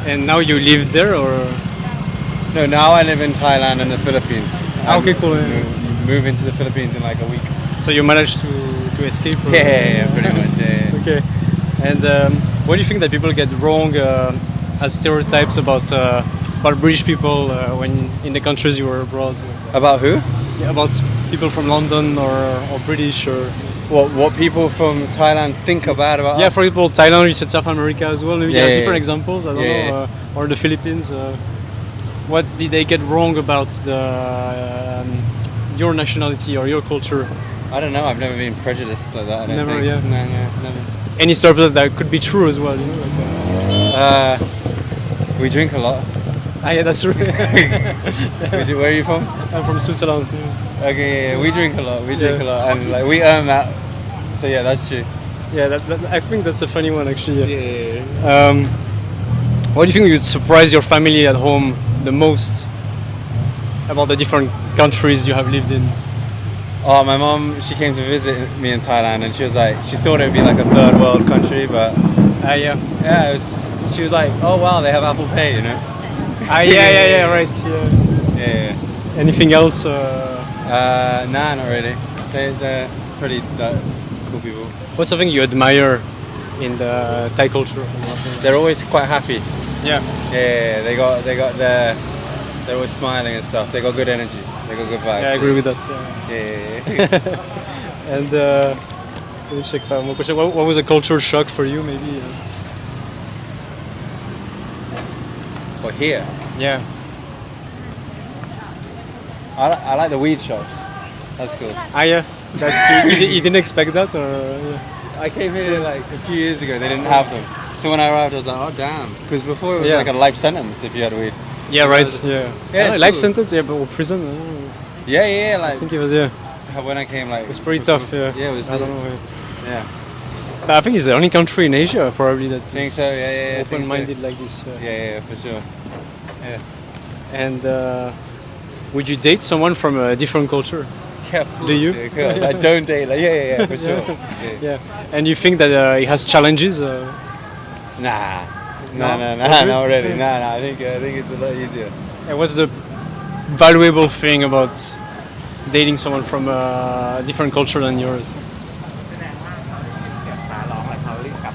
And now you live there, or? No, now I live in Thailand and the Philippines. Okay, cool. Move into the Philippines in like a week. So you managed to escape? Or? Yeah, pretty much. Yeah. Okay. And what do you think that people get wrong as stereotypes about British people when in the countries you were abroad? About who? Yeah, about people from London or British or What people from Thailand think bad about yeah, us? for example, Thailand. You said South America as well. Maybe you have Yeah, different yeah. examples. I don't Yeah, know, or the Philippines. What did they get wrong about your nationality or your culture? I don't know. I've never been prejudiced like that. I don't Never, think. yeah. No, never. Any stereotypes that could be true as well? You know, We drink a lot. yeah, that's true. Where are you from? I'm from Switzerland. Okay, yeah, we drink a lot. We drink Yeah. a lot, and like we earn that. So yeah, that's true. Yeah, I think that's a funny one actually. Yeah. What do you think would surprise your family at home the most about the different countries you have lived in? Oh, my mom, she came to visit me in Thailand, and she was like, she thought it would be like a third world country, but Yeah. yeah, she was like, oh wow, they have Apple Pay, you know? Yeah, right. Yeah. Yeah. Anything else? Nah, not really. They're pretty cool people. What's something you admire in the Thai culture, for example? They're always quite happy. Yeah. Yeah, they're always smiling and stuff. They got good energy. They got good vibes. Yeah, I agree with that. Yeah. Yeah. And let me check one more question. What was a culture shock for you, maybe? But here, Yeah. I like the weed shops. That's cool. Yeah. You didn't expect that, or? Yeah. I came here like a few years ago. They didn't have them. So when I arrived, I was like, oh damn, because before it was Yeah. like a life sentence if you had weed. Yeah, right. Yeah. Yeah, it's life cool. sentence. Yeah, but or prison. I don't know. Yeah, I like think it was. Yeah. when I came, like It was pretty tough. Yeah. Yeah, it was. I don't know. Yeah. But I think it's the only country in Asia probably that Think is so, yeah, I think so. open-minded like this. Yeah, for sure. And would you date someone from a different culture? Yeah, of course, Do you? Yeah, of course. I don't date. Like, yeah, for sure. Yeah. Yeah. And you think that it has challenges? Nah. No? No, Not not really? already. Nah. I think it's a lot easier. And what's the valuable thing about dating someone from a different culture than yours?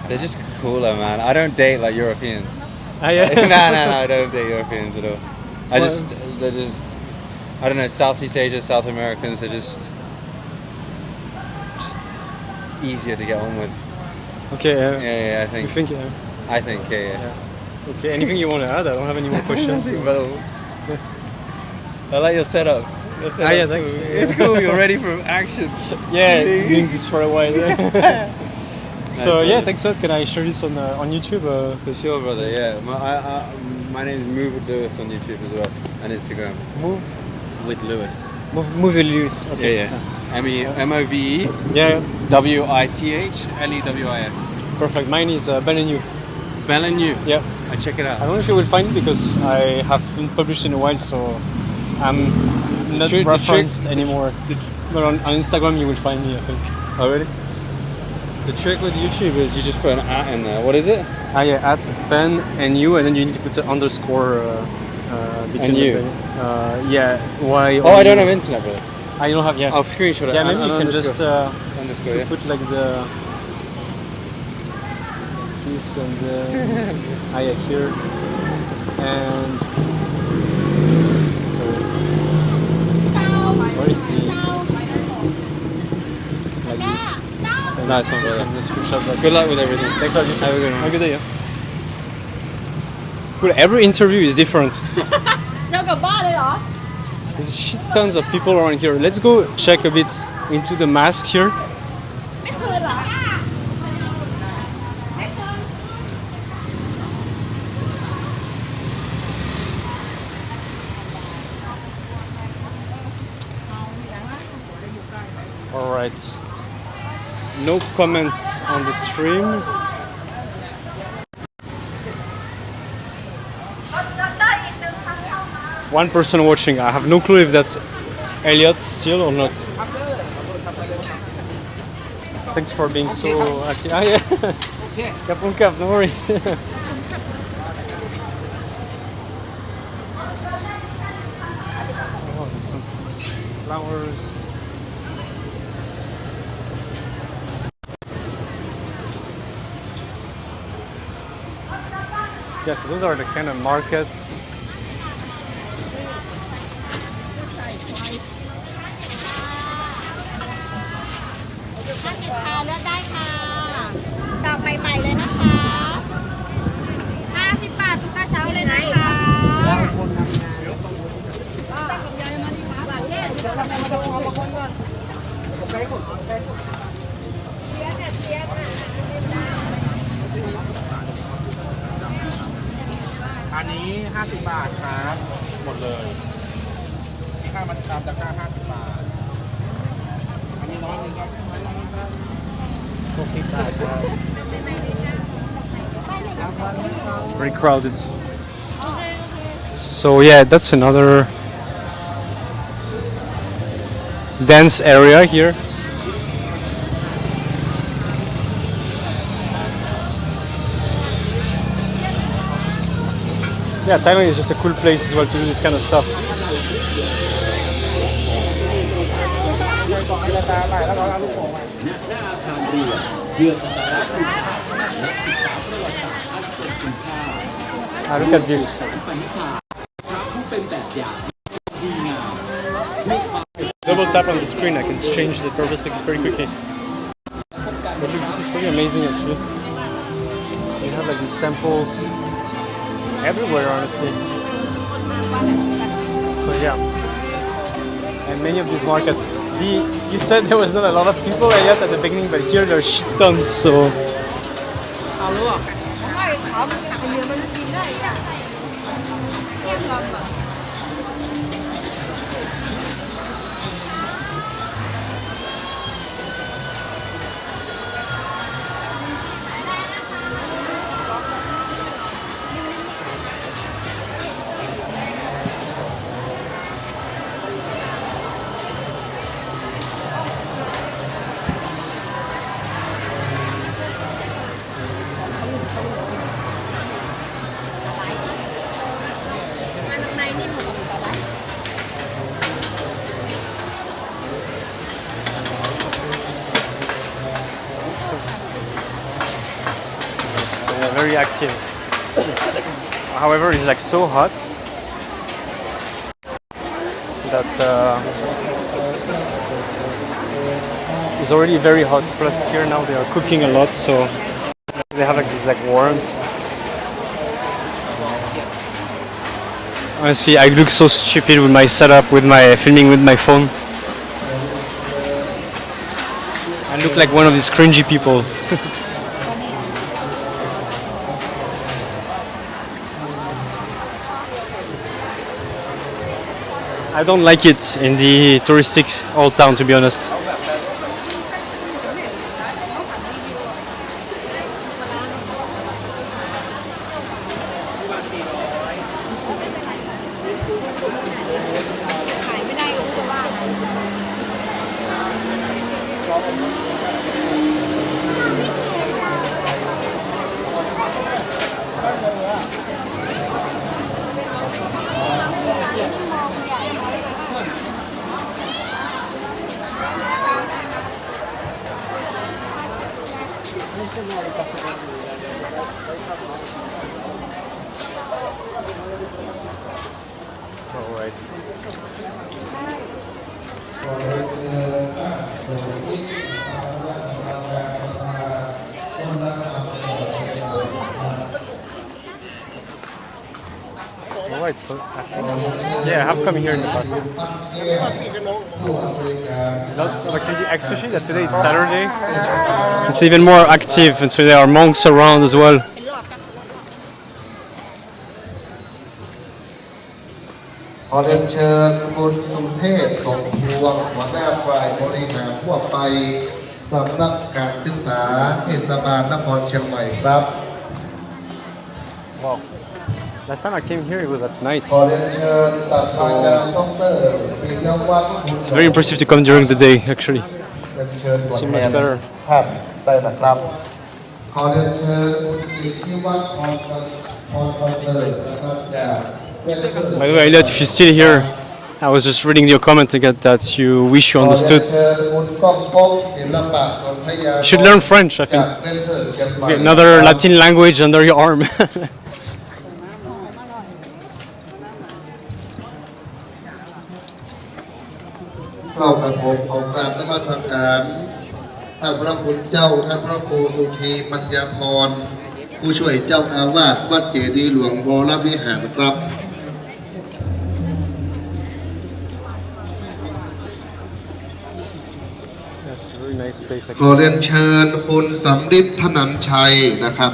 They're just cooler, man. I don't date like Europeans. Yeah. No, I don't date Europeans at all. They're just, I don't know, Southeast Asia, South Americans, they're just easier to get on with. Okay. Yeah, I You think. think? I think, yeah. Okay. Anything you want to add? I don't have any more questions. I like your setup. Your setup's yeah, thanks. cool. It's cool, you're ready for action. Yeah, doing this for a while. Yeah. So Nice, yeah, man. thanks a lot. Can I share this on YouTube? For sure, brother, yeah. My name is Move with Lewis on YouTube as well, and Instagram. Move With Lewis. Move the Lewis. Okay. Yeah. M-O-V-E Yeah. W-I-T-H-L-E-W-I-S. Perfect. Mine is Ben and You. Bell and You. Yeah. I check it I out. don't know if you will find it because I haven't published in a while, so I'm not trick- the referenced trick- anymore. But on Instagram you will find me, I think. Oh, really? The trick with YouTube is you just put an at in there. What is it? Yeah, at Ben and You, and then you need to put an underscore between And you. the yeah. Why? Oh, I don't have internet, brother. I don't have. Yeah. I'll screenshot it. Yeah, maybe An you can just underscore, if you yeah. put like the this and yeah, here and so where is the like this? Nice one, brother. And the screenshot that. Good luck with everything. Thanks, Have a good one. Have a good day. Yeah. Cool. Every interview is different. There's shit tons of people around here. Let's go check a bit into the mask here. All right. No comments on the stream. One person watching. I have no clue if that's Elliot still or not. Thanks for being so active. Ah, yeah. Cap on cap, no worries. Oh, some flowers. Yeah, so those are the kind of markets. Very crowded. So yeah, that's another dance area here. Yeah, Thailand is just a cool place as well to do this kind of stuff. Ah, look at this. Double tap on the screen, I can change the perspective very quickly. But look, this is pretty amazing actually. You have like these temples everywhere, honestly. So yeah, and many of these markets. You said there was not a lot of people yet at the beginning, but here there are shit tons. So. Very active. However, it's like so hot that it's already very hot. Plus here now they are cooking a lot, so they have like these like worms. Honestly, I look so stupid with my setup, with my filming with my phone. I look like one of these cringy people. I don't like it in the touristic old town, to be honest. All right. Alright, so yeah, I have come here in the past. Lots of activity, especially that today it's Saturday. It's even more active, and so there are monks around as well. ขอเรียนเชิญคุณสุเทพสมพวงหัวหน้าฝ่ายบริหารทั่วไปสำนักการศึกษาเทศบาลนครเชียงใหม่ครับ Wow. Last time I came here, it was at night. ขอเรียนเชิญศาสตราจารย์ดร.ปิยวัฒน์ It's very impressive to come during the day, actually. เรียนเชิญตัว Seems แท much น better. ท่านได้นะครับขอเรียนเชิญคุณกิตติวัฒน์พรประเสริฐนะครับจาก By the way, Elliot, if you're still here, I was just reading your comment again that you wish you understood. You should learn French, I think. Okay, another Latin language under your arm. เรากระผมของกราบนมัสการท่านพระคุณเจ้าท่านพระครูสุธีปัญญาพรผู้ช่วยเจ้าอาวาสวัดเจดีย์หลวงวรวิหารครับ That's a very nice place. ขอเรียนเชิญคุณสำริดธนันชัยนะครับ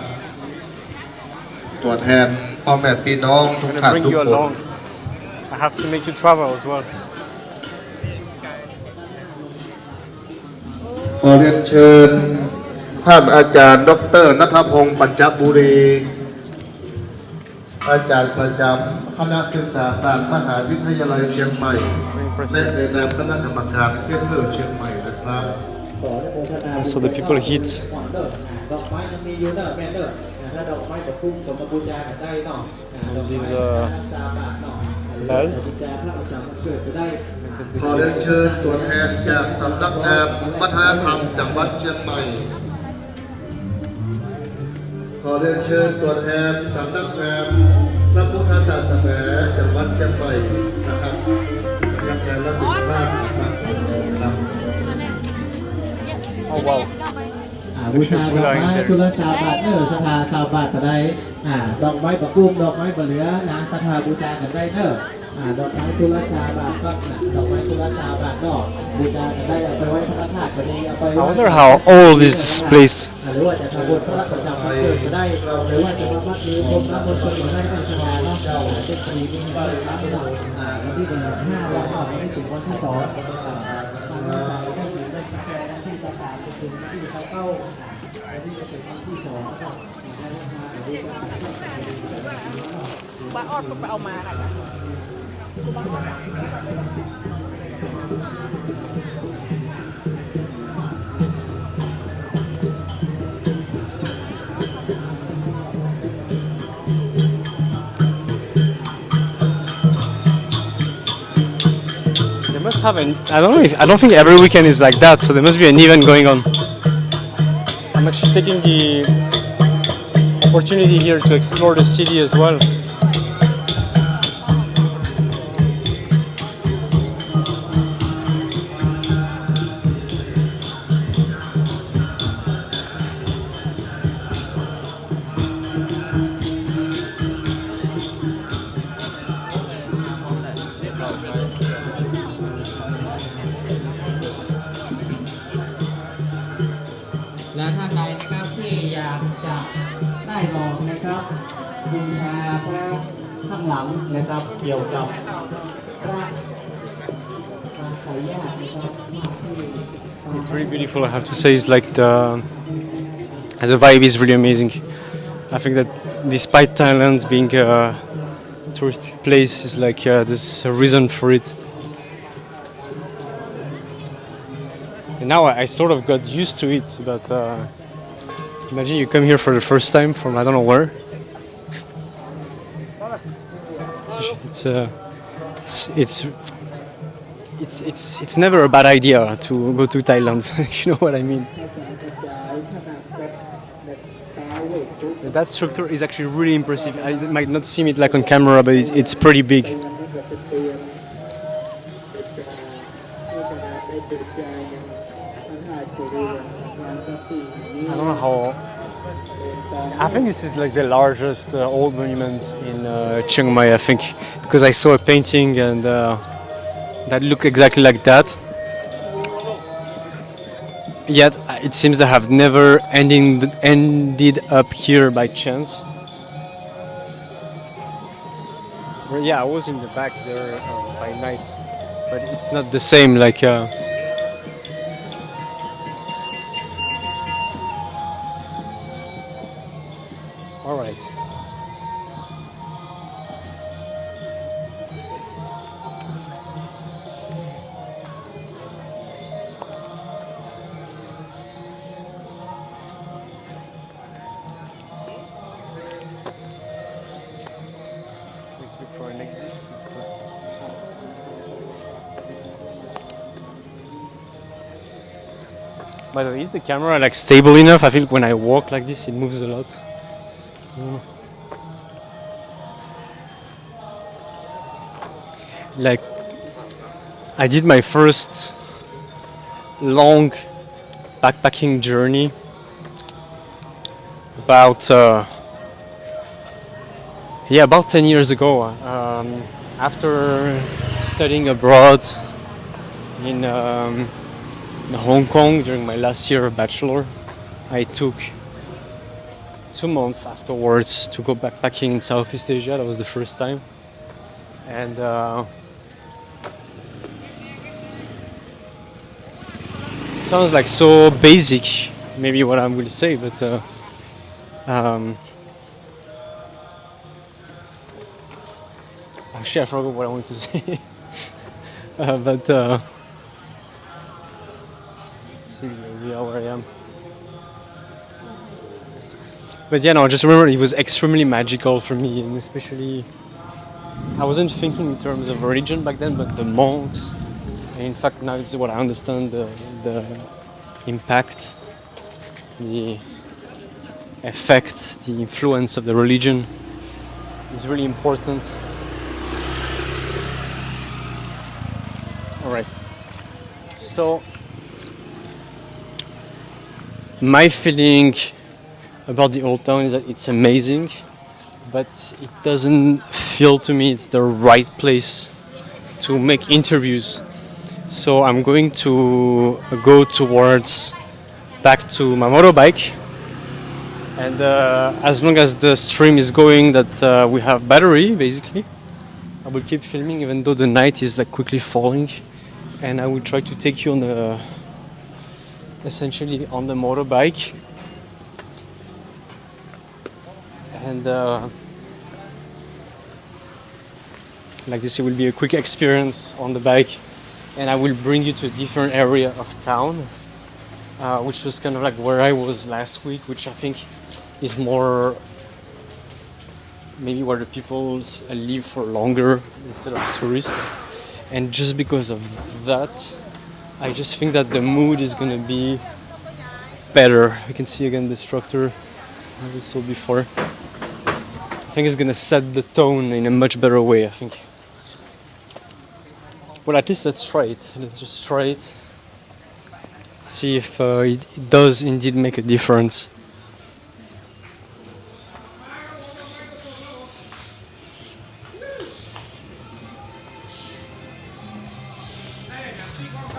ตัวแทนพ่อแม่พี่น้อง I'm ทุก gonna ท่าน bring ทุก you คน along. I have to make you travel as well. ขอเรียนเชิญท่านอาจารย์ดร.ณัฐพงศ์ปัญจบุรีอาจารย์ประจำคณะศึกษาศาสตร์มหาวิทยาลัยเชียงใหม่และในนามคณะกรรมการเทคโนโลยีเชียงใหม่นะครับ So the people hit. ดอกไม้ยังมีอยู่เนอะแม่เนอะถ้าดอกไม้กับพุ่มสมบูรณ์ยากันได้เนาะ These bells. ยาพระประจำวันเกิดจะได้ ขอเรียนเชิญตัวแทนจากสำนักงานวัฒนธรรมจังหวัดเชียงใหม่ขอเรียนเชิญตัวแทนสำนักงานพระพุทธศาสนาจังหวัดเชียงใหม่นะครับยังแต่ละหมู่บ้านนะครับ Oh wow. บูชาดอกไม้ตุลชาวบาทเนอร์สภาชาวบาทก็ได้ดอกไม้ประกุ้มดอกไม้ประเหลือนางสภาบูชากันได้เนอดอกไม้ตุลชาวบาทก็ดอกไม้ตุลชาวบาทก็บูชากันได้เอาไปไว้พระธาตุก็ดีเอาไป I wonder how old is this place. หรือว่าจะทำบุญพระประจำวันเกิดก็ได้หรือว่าจะมาวัดนี้พบพระมงคลก็ได้ก็สภาเนาะเป็นปีนี้ก็เลยครับที่เราวันที่5วันต่อไปถึงวันที่2ที่สภาจะถึงที่เขาเข้าที่จะถึงวันที่2บ้านออดก็ไปเอามาอะไร They must have an. I don't think every weekend is like that. So there must be an event going on. I'm actually taking the opportunity here to explore the city as well.และท่านใดนะครับที่อยากจะได้ลองนะครับบูชาพระข้างหลังนะครับเกี่ยวกับพระสายญาตินะครับ It's very beautiful. I have to say, it's like the vibe is really amazing. I think that despite Thailand being a touristic place, is like there's a reason for it. And now I sort of got used to it, but imagine you come here for the first time from I don't know where. It's never a bad idea to go to Thailand. You know what I mean? That structure is actually really impressive. I might not seem it like on camera, but it's pretty big. I don't know how. I think this is like the largest old monument in Chiang Mai. I think because I saw a painting and that looked exactly like that. Yet it seems I have never ended up here by chance. Well, yeah, I was in the back there by night, but it's not the same. Like. All right. Look for an exit. By the way, is the camera like stable enough? I feel when I walk like this, it moves a lot. Like I did my first long backpacking journey about about 10 years ago, after studying abroad in Hong Kong during my last year of bachelor. I took 2 months afterwards to go backpacking in Southeast Asia. That was the first time. And it sounds like so basic, maybe what I'm going to say, but actually I forgot what I wanted to say. But let's see where I am. But yeah, no, I just remember it was extremely magical for me, and especially I wasn't thinking in terms of religion back then, but the monks. And in fact, now it's what I understand, the impact, the effect, the influence of the religion is really important. All right. So my feeling about the old town is that it's amazing, but it doesn't feel to me it's the right place to make interviews. So I'm going to go towards back to my motorbike, and as long as the stream is going, that we have battery basically, I will keep filming even though the night is like quickly falling, and I will try to take you on essentially on the motorbike. And like this, it will be a quick experience on the bike, and I will bring you to a different area of town, which was kind of like where I was last week, which I think is more maybe where the people live for longer instead of tourists. And just because of that, I just think that the mood is gonna be better. You can see again the structure we saw before. I think it's gonna set the tone in a much better way, I think. Well, at least let's try it. Let's just try it. See if it does indeed make a difference.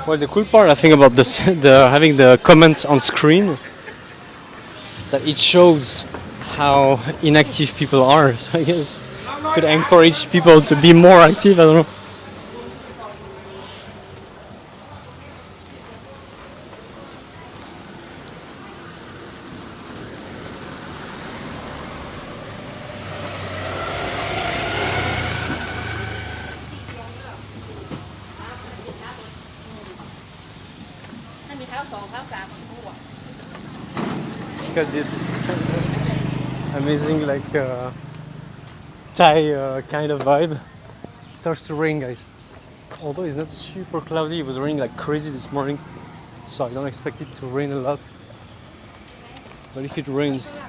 Well, the cool part I think about this, having the comments on screen, is that it shows how inactive people are. So I guess could encourage people to be more active. I don't know. Look at this amazing, like Thai kind of vibe. It starts to rain, guys. Although it's not super cloudy, it was raining like crazy this morning, so I don't expect it to rain a lot. but if it rains,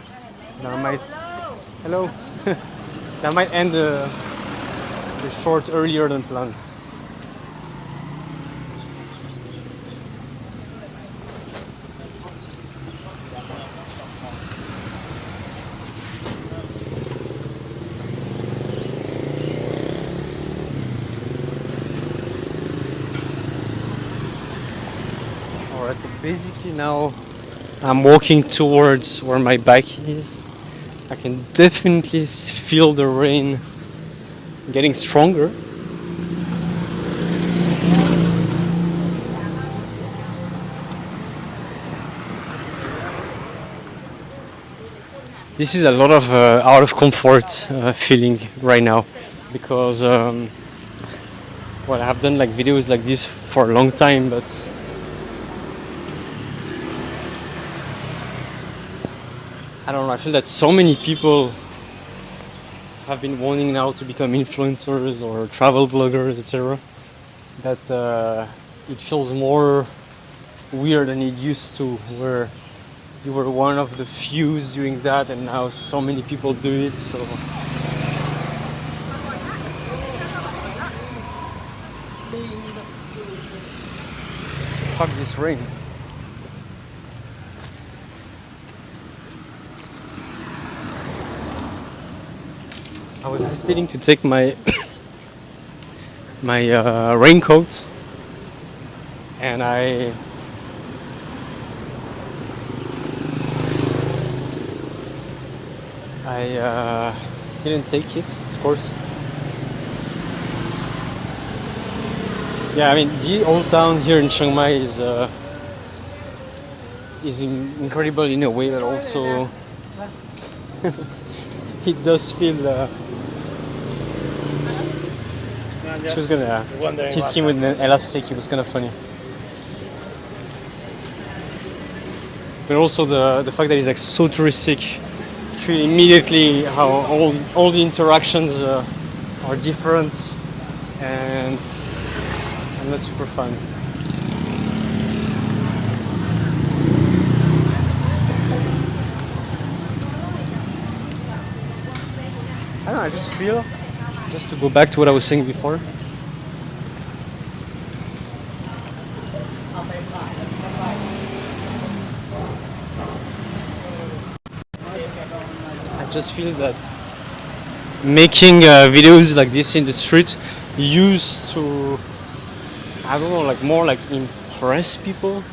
then I might. Hello. That might end the short earlier than planned. Alright, so basically now I'm walking towards where my bike is. I can definitely feel the rain getting stronger. This is a lot of out of comfort feeling right now, because well, I've done like videos like this for a long time, but I don't know, I feel that so many people have been wanting now to become influencers or travel vloggers, etc., that it feels more weird than it used to, where you were one of the few doing that and now so many people do it. So fuck this rain. I was hesitating to take my my raincoat, and I didn't take it, of course. Yeah, I mean, the old town here in Chiang Mai is incredible in a way, but also it does feel. She was gonna hit him with an elastic. It was kind of funny. But also the fact that it's like so touristic, you feel immediately how all the interactions are different, and I'm not super fun. I don't know, I just feel, just to go back to what I was saying before, I just feel that making videos like this in the street used to, I don't know, like more like impress people,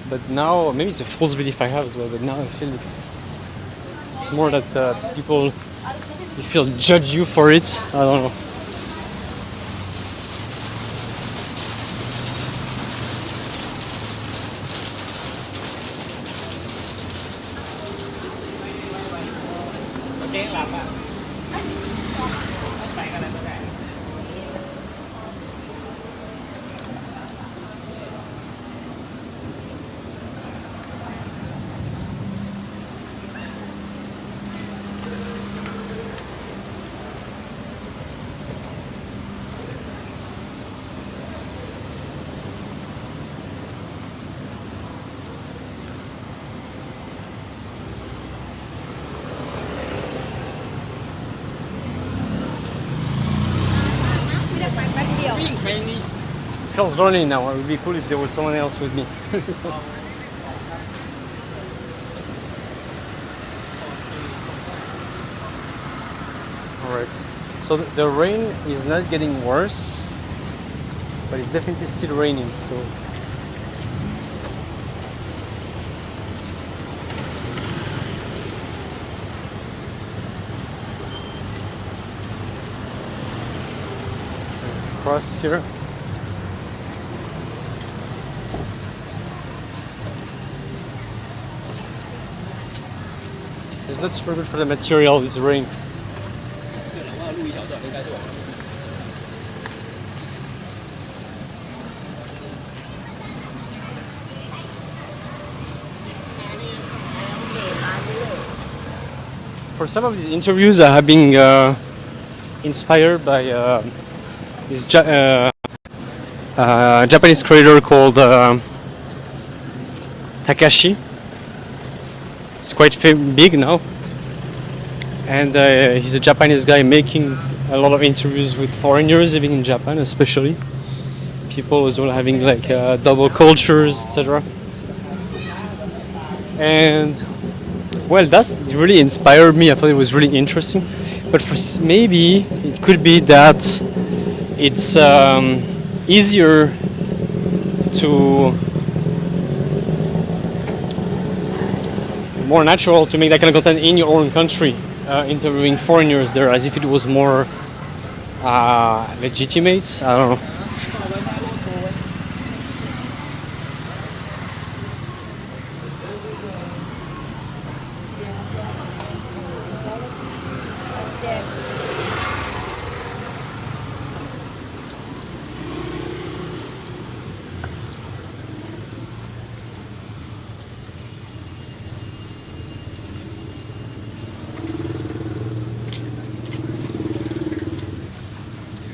but now, maybe it's a false belief I have as well, but now I feel it's more that people, you feel, judge you for it. I don't know. It feels lonely now. It would be cool if there was someone else with me. Alright, so the rain is not getting worse, but it's definitely still raining, so trying to cross here. It's not super good for the material, this rain. For some of these interviews, I have been inspired by this Japanese creator called Takashi. It's quite big now, and he's a Japanese guy making a lot of interviews with foreigners living in Japan, especially people as well having like double cultures, etc. And well, that's really inspired me. I thought it was really interesting, but maybe it could be that it's easier to more natural to make that kind of content in your own country, interviewing foreigners there, as if it was more legitimate. I don't know.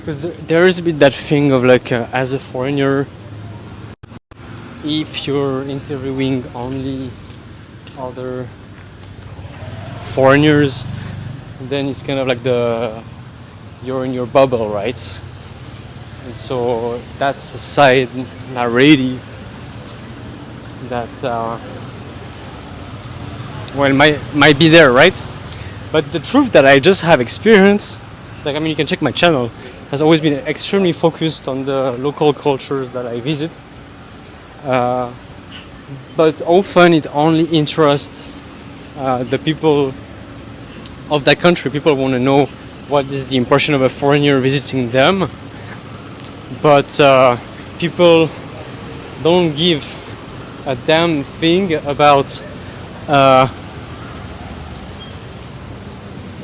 Because there is a bit that thing of like, as a foreigner, if you're interviewing only other foreigners, then it's kind of like you're in your bubble, right? And so that's a side narrative that well might be there, right? But the truth that I just have experienced, like, I mean, you can check my channel, has always been extremely focused on the local cultures that I visit. But often it only interests the people of that country. People want to know what is the impression of a foreigner visiting them. But people don't give a damn thing about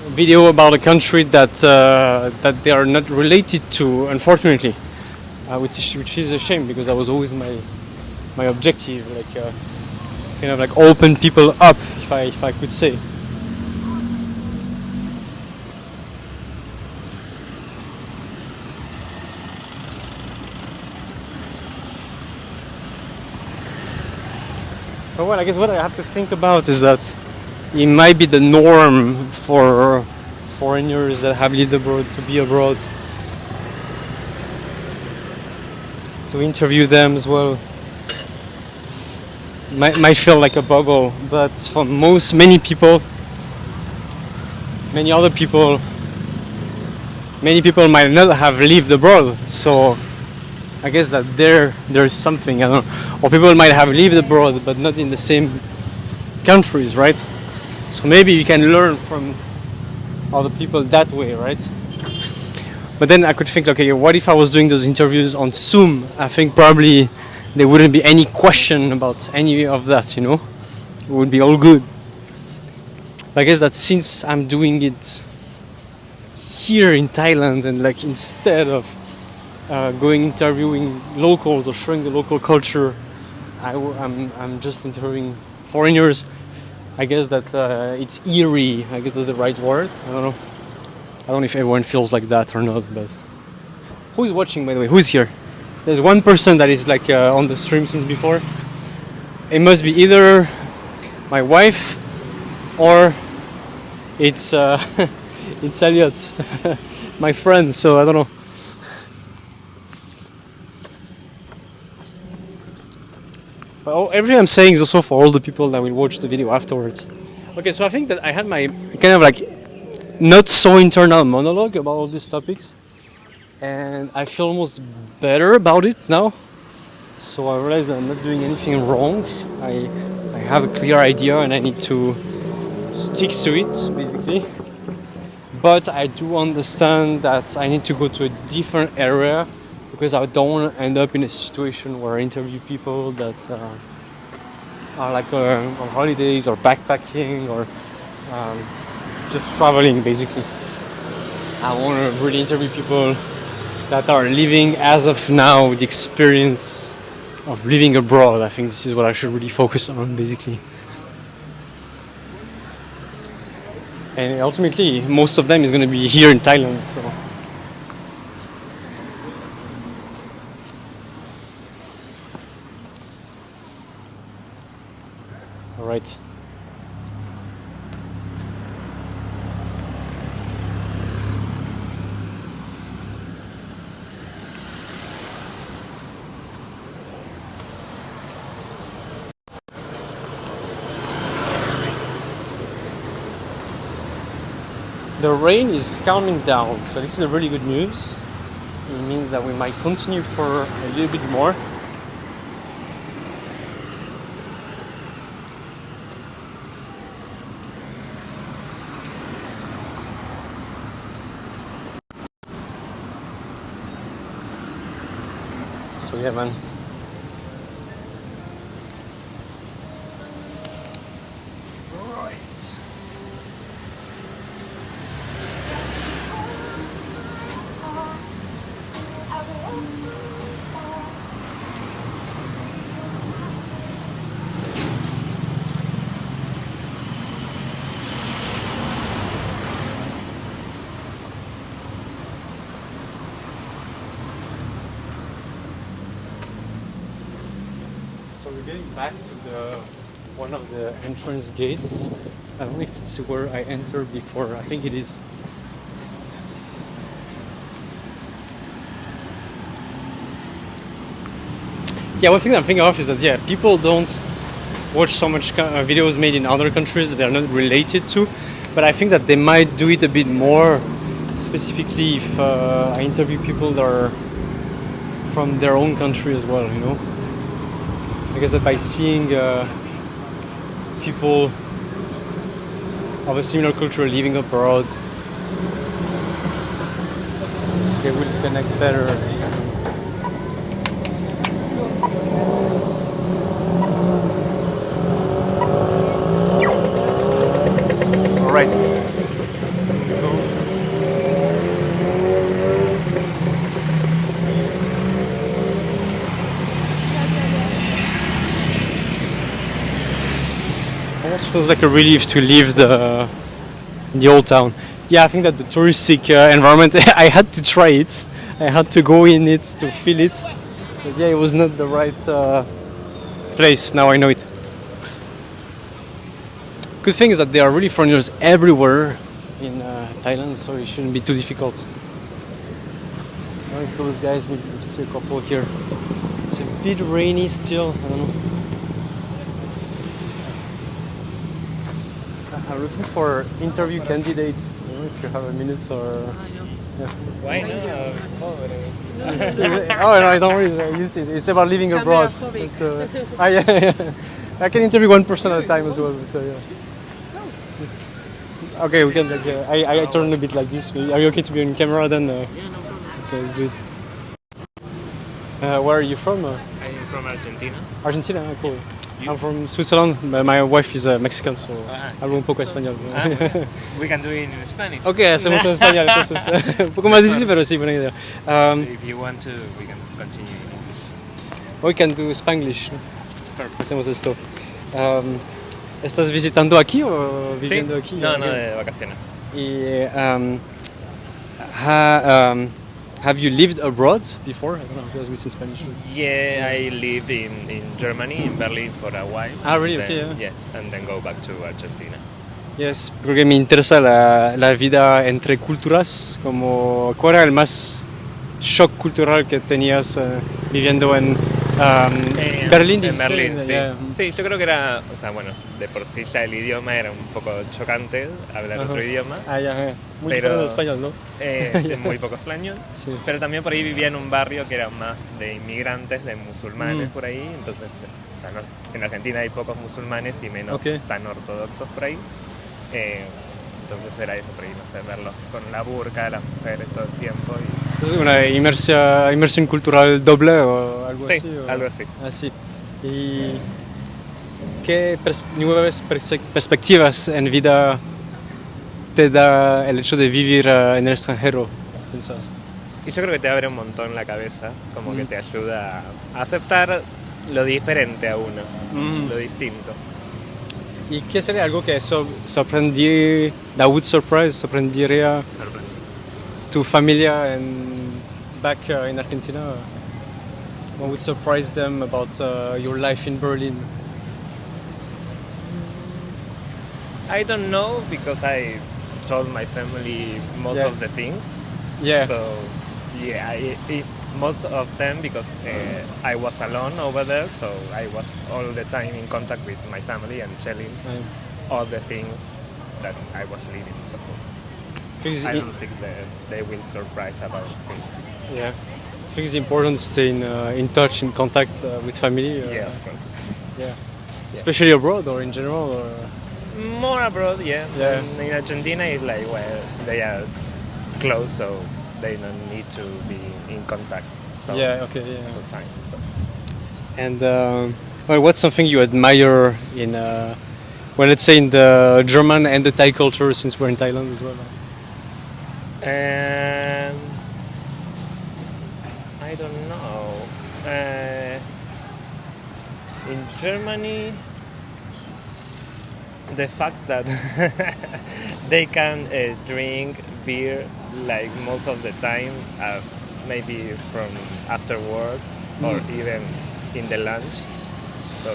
video about a country that they are not related to, unfortunately, which is a shame, because that was always my objective, like kind of like open people up, if I could say. But well, I guess what I have to think about is that it might be the norm for foreigners that have lived abroad to be abroad, to interview them as well. Might feel like a bubble, but for many people, many people might not have lived abroad. So I guess that there's something, I don't know, or people might have lived abroad but not in the same countries, right? So maybe you can learn from other people that way, right? But then I could think, okay, what if I was doing those interviews on Zoom? I think probably there wouldn't be any question about any of that, you know? It would be all good. But I guess that since I'm doing it here in Thailand, and like instead of going interviewing locals or showing the local culture, I'm just interviewing foreigners. I guess that it's eerie. I guess that's the right word. I don't know. I don't know if everyone feels like that or not, but who's watching, by the way? Who's here? There's one person that is like on the stream since before. It must be either my wife or it's it's Elliot, my friend. So I don't know. But everything I'm saying is also for all the people that will watch the video afterwards. Okay, so I think that I had my kind of like not so internal monologue about all these topics, and I feel almost better about it now. So I realize that I'm not doing anything wrong. I have a clear idea and I need to stick to it, basically. But I do understand that I need to go to a different area, because I don't want to end up in a situation where I interview people that are like on holidays or backpacking or just traveling, basically. I want to really interview people that are living, as of now, the experience of living abroad. I think this is what I should really focus on, basically. And ultimately, most of them is going to be here in Thailand, so. Alright. The rain is calming down, so this is a really good news. It means that we might continue for a little bit more. So yeah, man. Right. So we're getting back to one of the entrance gates. I don't know if it's where I entered before. I think it is. Yeah, one thing I'm thinking of is that people don't watch so much videos made in other countries that they're not related to, but I think that they might do it a bit more, specifically if I interview people that are from their own country as well, you know. Because by seeing people of a similar culture living abroad, they will connect better. All right. Almost feels like a relief to leave the old town. Yeah, I think that the touristic environment, I had to try it. I had to go in it to feel it. But yeah, it was not the right place. Now I know it. Good thing is that there are really foreigners everywhere in Thailand, so it shouldn't be too difficult. Like those guys, maybe we can see a couple here. It's a bit rainy still, I don't know. I'm looking for interview candidates. I don't know if you have a minute or. Yeah. Why not? Oh no, don't worry. I'm used to it. It's about living abroad. But, yeah. I can interview one person at a time as well. But, yeah. Okay, we can. Like, I turn a bit like this. Are you okay to be on camera then? Yeah, no problem. Okay, let's do it. Where are you from? I'm from Argentina. Argentina, cool. I'm from Switzerland. My wife is Mexican, so hablo un poco español. We can do it in Spanish. Ok, hacemos en español, entonces un poco más difícil, pero sí, buena idea. If you want to, we can continue in English. We can do Spanglish. Perfect. Hacemos esto. ¿Estás visitando aquí o viviendo aquí? No, de vacaciones. Y, have you lived abroad before? I don't know if you ask this in Spanish. Yeah, I live in Germany, in Berlin for a while. Ah, really? Then, Okay, yeah, and then go back to Argentina. Yes, porque me interesa la vida entre culturas, como ¿cuál era el más shock cultural que tenías viviendo en Berlín? En Berlín, sí. Yeah. Sí, yo creo que era, o sea, bueno, de por sí ya el idioma era un poco chocante, hablar otro idioma. Ah, ya, muy pero, diferente de español, ¿no? Sí, muy poco español. Sí. Pero también por ahí vivía en un barrio que era más de inmigrantes, de musulmanes por ahí, entonces, o sea, en Argentina hay pocos musulmanes y menos tan ortodoxos por ahí. Entonces era eso por ahí, no sé, verlos con la burka, las mujeres todo el tiempo. ¿Es una inmersión cultural doble o algo así? Sí, algo así. Así. ¿Y qué nuevas perspectivas en vida te da el hecho de vivir en el extranjero, pensás? Y yo creo que te abre un montón la cabeza, como que te ayuda a aceptar lo diferente a uno, lo distinto. ¿Y qué sería algo que sorprendería tu familia back in Argentina? What would surprise them about your life in Berlin? I don't know, because I told my family most of the things. Yeah. So, yeah, most of them, because I was alone over there, so I was all the time in contact with my family and telling all the things that I was living. So I don't think that they will surprise about things. Yeah, I think it's important to stay in touch, in contact with family. Yeah, of course. Yeah, especially abroad or in general. Or... More abroad, yeah. In Argentina, it's like they are close, so they don't need to be in contact. So time. So. And well, what's something you admire in, well, let's say in the German and the Thai culture, since we're in Thailand as well? I don't know. In Germany, the fact that they can drink beer like most of the time, maybe from after work or even in the lunch. So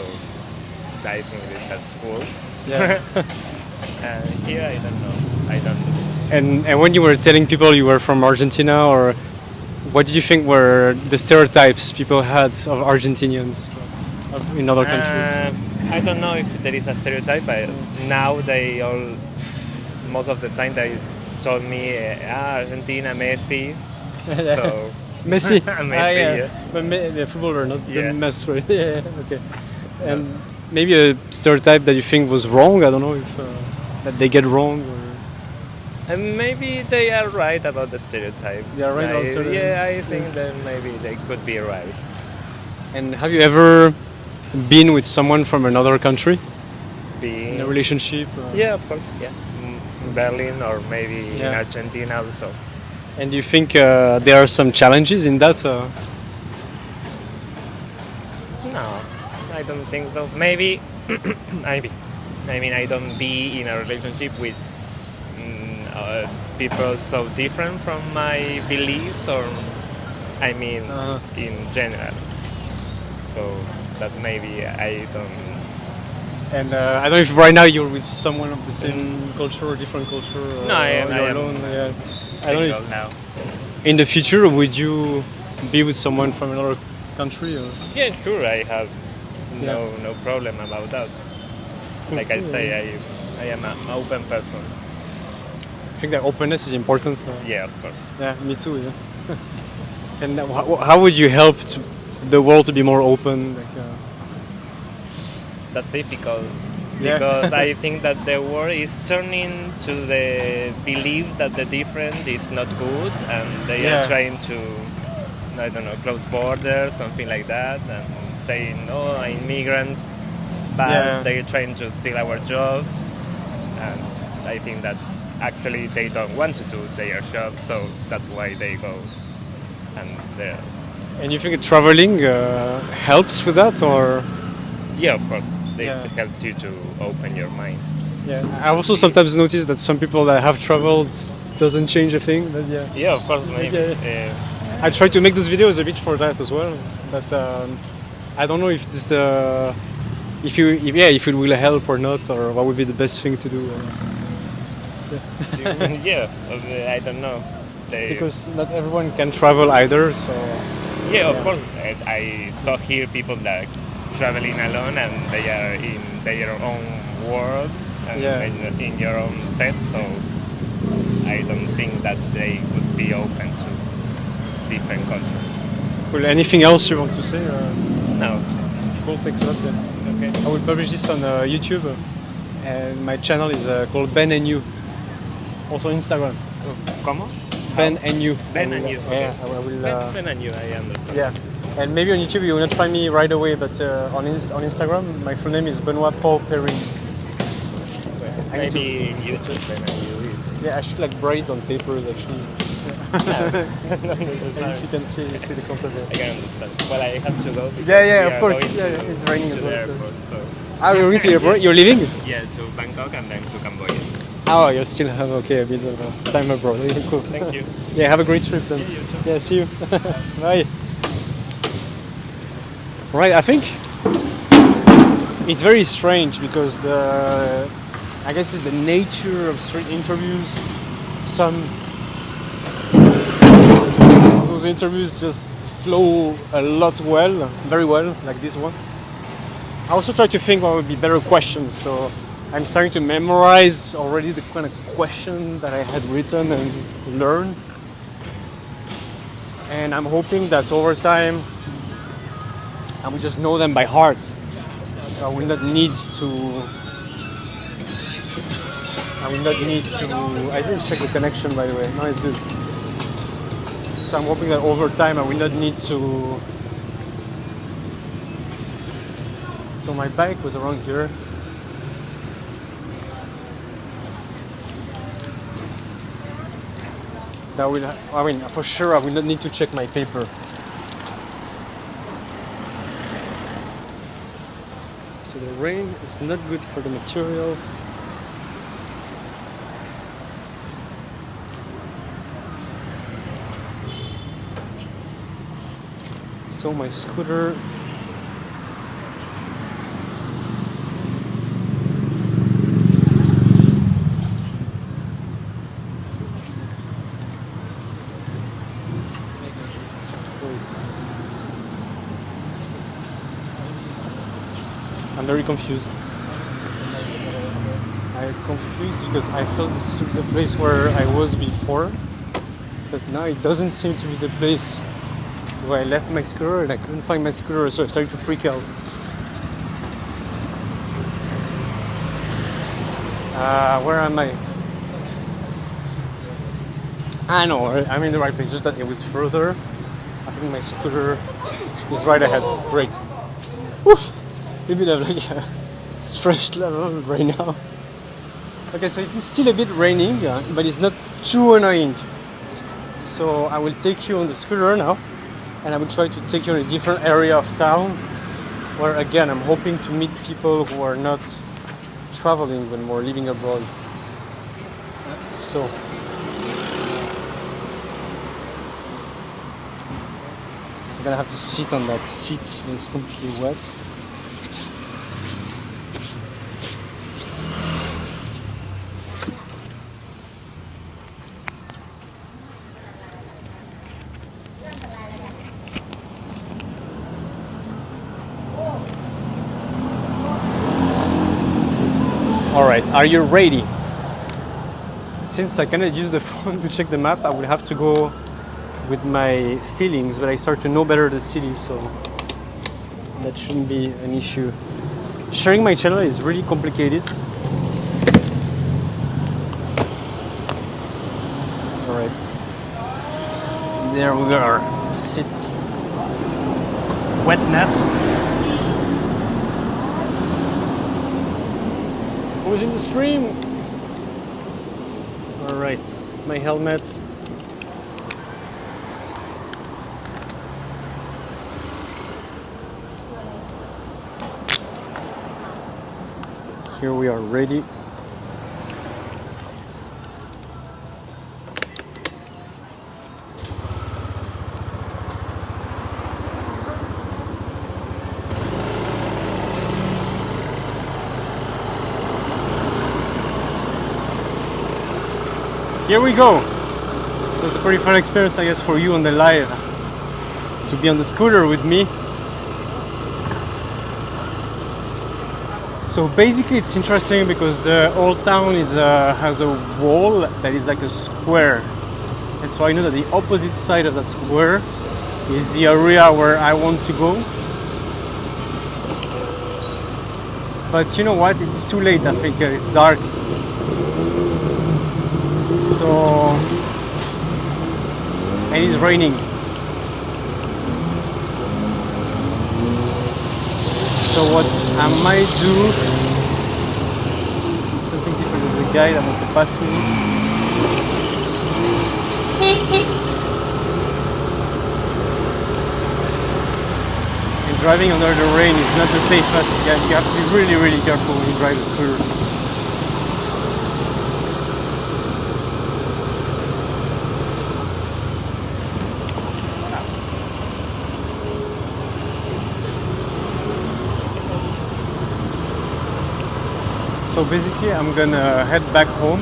I think that's cool. Yeah. Here, I don't know. I don't. And when you were telling people you were from Argentina, or what did you think were the stereotypes people had of Argentinians in other countries? I don't know if there is a stereotype, but now they all, most of the time they told me, Argentina, Messi. So Messi, Messi, yeah. But the footballer, not the mess, right? Yeah, okay. And maybe a stereotype that you think was wrong. I don't know if that they get wrong. Or... And maybe they are right about the stereotype. They are right about stereotype. Yeah, I think that maybe they could be right. And have you ever been with someone from another country? In a relationship? Yeah, of course, yeah. In Berlin or maybe in Argentina also. And do you think there are some challenges in that? No, I don't think so. Maybe, maybe. I mean, I don't be in a relationship with people so different from my beliefs, or I mean, in general. So that's maybe I don't. And I don't know if right now you're with someone of the same culture or different culture. Or, no, I am alone. Yeah. I don't know if now. In the future, would you be with someone from another country? Or? Yeah, sure. I have no problem about that. Like I say, I am an open person. I think that openness is important. Yeah, of course. Yeah, me too. Yeah. And how would you help the world to be more open? Like, that's difficult because I think that the world is turning to the belief that the different is not good, and they are trying to, I don't know, close borders, something like that, and saying, "Oh, immigrants," but they're trying to steal our jobs, and I think that actually they don't want to do their jobs, so that's why they go. And you think traveling helps with that, or? Yeah, of course. It helps you to open your mind. Yeah, I also sometimes notice that some people that have traveled doesn't change a thing. But yeah, of course, maybe. I try to make those videos a bit for that as well, but I don't know if this if it will help or not, or what would be the best thing to do. Yeah, I don't know. Because not everyone can travel either, so. Yeah, of course. I saw here people that traveling alone, and they are in their own world and in your own set, so I don't think that they could be open to different cultures. Well, anything else you want to say? No. Cool, thanks a lot. Yeah. Okay. I will publish this on YouTube, and my channel is called Ben and You. Also Instagram. ¿Cómo? Ben and You. Ben and You. Okay. Yeah, I will. Ben and You, I understand. Yeah. And maybe on YouTube you will not find me right away, but on Instagram my full name is Benoit Paul Perry. Maybe in YouTube Ben and You is. Yeah, I should like write it on papers actually. As you can see the concept. I can understand. Well, I have to go. Yeah, of course. Yeah, it's raining as well. Airport, so. You're going to the airport? You're leaving? Yeah, to Bangkok and then to Cambodia. Oh, you still have a bit of time abroad. Yeah, cool. Thank you. Yeah, have a great trip then. Yeah, see you. Bye. Right, I think it's very strange because I guess it's the nature of street interviews. Those interviews just flow a lot very well, like this one. I also try to think what would be better questions, so I'm starting to memorize already the kind of question that I had written and learned. And I'm hoping that over time I will just know them by heart. So I will not need to. I didn't check the connection, by the way. No, it's good. So I'm hoping that over time I will not need to. So my bike was around here. That will, I mean, for sure I will not need to check my paper. So the rain is not good for the material. So my scooter I'm very confused. I'm confused because I felt this looks the place where I was before, but now it doesn't seem to be the place where I left my scooter, and I couldn't find my scooter, so I started to freak out. Where am I? I know, I'm in the right place, just that it was further. I think my scooter is right ahead. Great. Woof! A bit of like a stress level right now. Okay, so it is still a bit raining, but it's not too annoying. So I will take you on the scooter now, and I will try to take you in a different area of town, where again I'm hoping to meet people who are not traveling when we're living abroad. So I'm gonna have to sit on that seat that's completely wet. Alright, are you ready? Since I cannot use the phone to check the map, I will have to go with my feelings, but I start to know better the city, so that shouldn't be an issue. Sharing my channel is really complicated. Alright. There we are. Sit. Wetness. Who's in the stream? Alright, my helmet. Here we are ready. Here we go. So it's a pretty fun experience, I guess, for you on the live to be on the scooter with me. So basically it's interesting because the old town is has a wall that is like a square, and so I know that the opposite side of that square is the area where I want to go. But you know what, it's too late, I think. It's dark. So, and it's raining. So what I might do is something different. There's a guy that wants to pass me. And driving under the rain is not the safest. You have to be really, really careful when you drive a scooter. So basically I'm gonna head back home.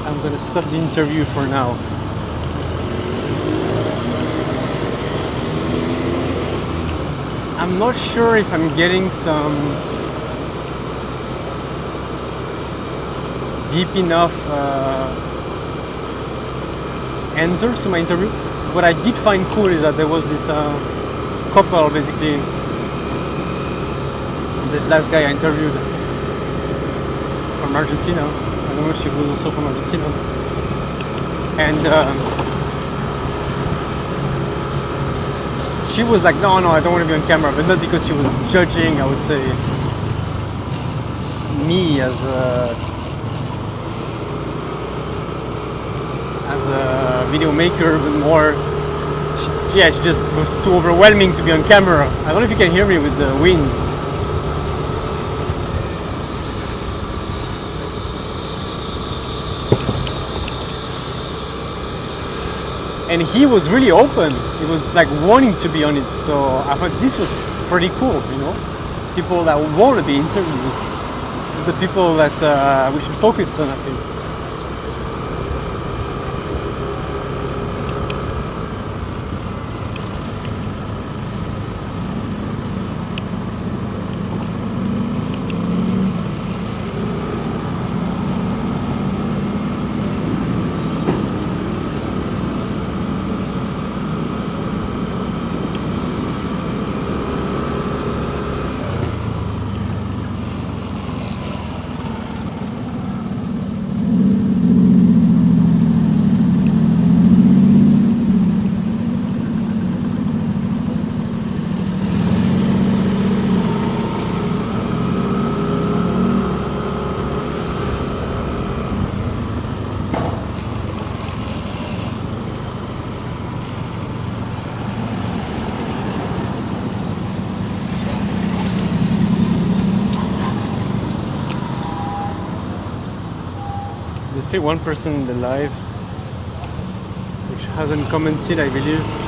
I'm gonna stop the interview for now. I'm not sure if I'm getting some deep enough answers to my interview. What I did find cool is that there was this couple, basically, this last guy I interviewed from Argentina. I don't know if she was also from Argentina. And she was like, no, I don't want to be on camera, but not because she was judging, I would say, me as a video maker, but more, she just was too overwhelming to be on camera. I don't know if you can hear me with the wind. And he was really open. He was like wanting to be on it. So I thought this was pretty cool, you know? People that want to be interviewed. This is the people that we should focus on, I think. There's still one person in the live which hasn't commented, I believe.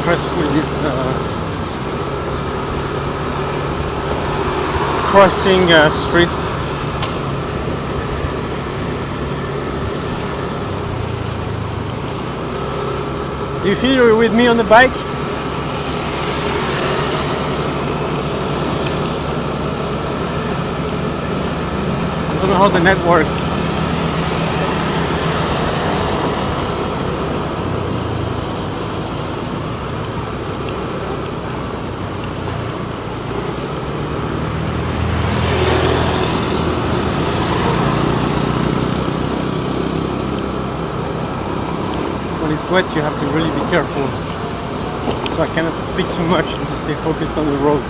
Stressful, this crossing streets. Do you feel you're with me on the bike? I don't know how's the network. Wet, you have to really be careful. So I cannot speak too much and just stay focused on the road.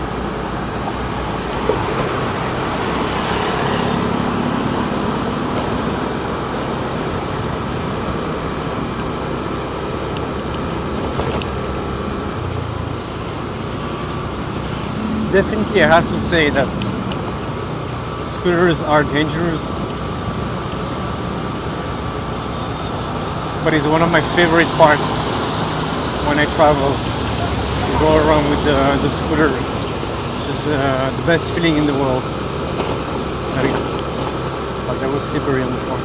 Definitely I have to say that scooters are dangerous. but it's one of my favorite parts when I travel. To go around with the scooter. It's the best feeling in the world. There you go. But that was slippery on the floor.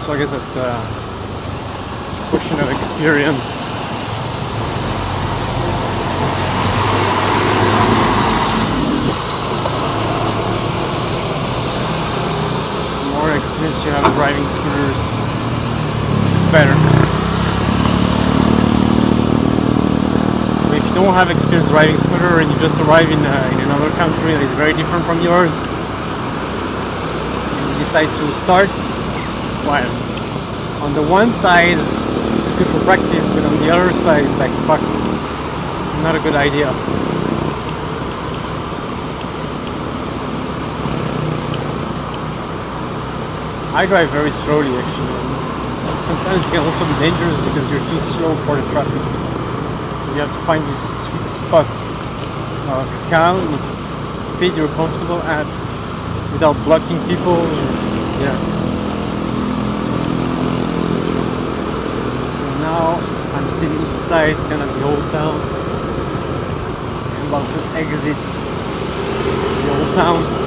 So I guess it's a question of experience. The more experience you have driving scooters, better. But if you don't have experience driving scooter and you just arrive in another country that is very different from yours, and you decide to start, well, on the one side it's good for practice, but on the other side it's like, fuck, not a good idea. I drive very slowly actually. Sometimes it can also be dangerous because you're too slow for the traffic. You have to find this sweet spot of calm, speed you're comfortable at without blocking people. Yeah. Now I'm still inside kind of the old town. I'm about to exit the old town.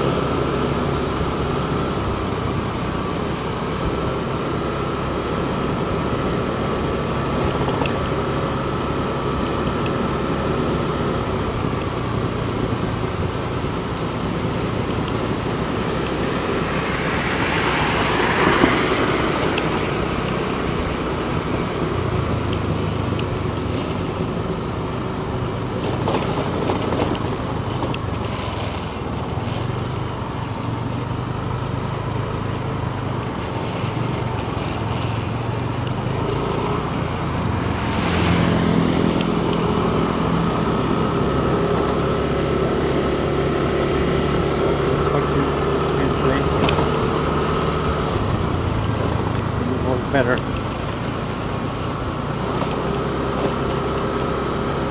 Better.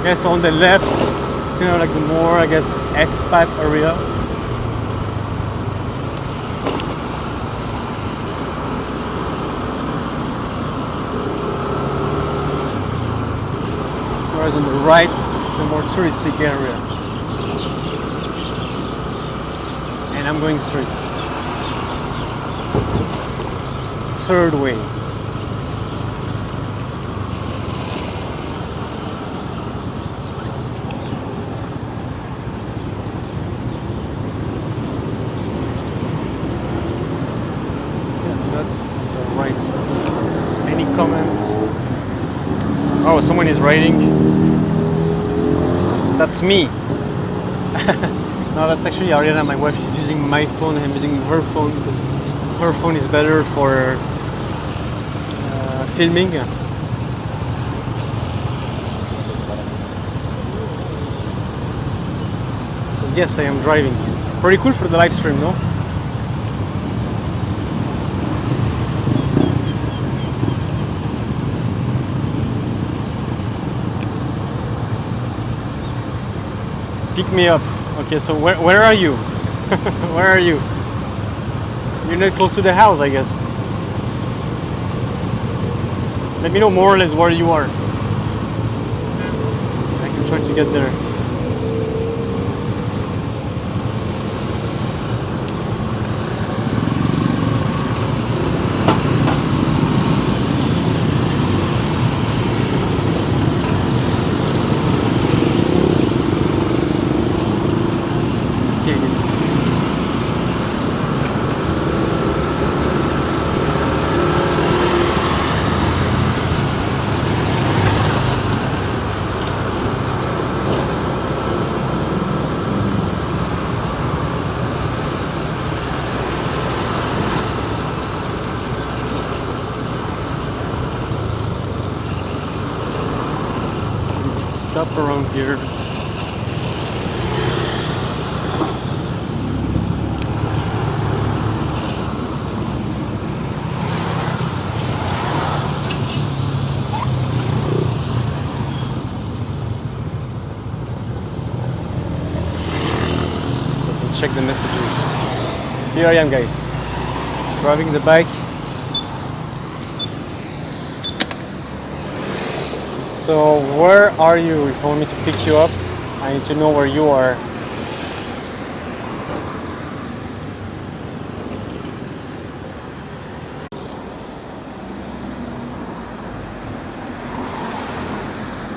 Okay, so on the left, it's kind of like the more, I guess, expat area. Whereas on the right, the more touristic area. And I'm going straight. Third way. Oh, someone is writing. That's me. No, that's actually Ariana, my wife. She's using my phone and I'm using her phone because her phone is better for filming. So yes, I am driving. Pretty cool for the live stream, no? Pick me up. Okay, so where are you? Where are you? You're not close to the house, I guess. Let me know more or less where you are. I can try to get there. Stop around here. check the messages. Here I am, guys. Driving the bike. So where are you? If you want me to pick you up, I need to know where you are.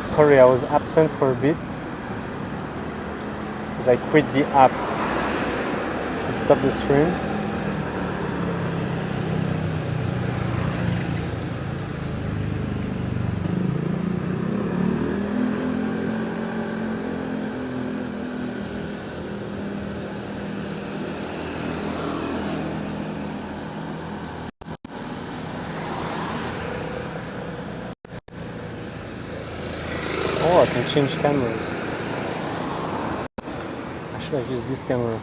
Sorry, I was absent for a bit because I quit the app to stop the stream. Oh, I can change cameras. I should have used this camera.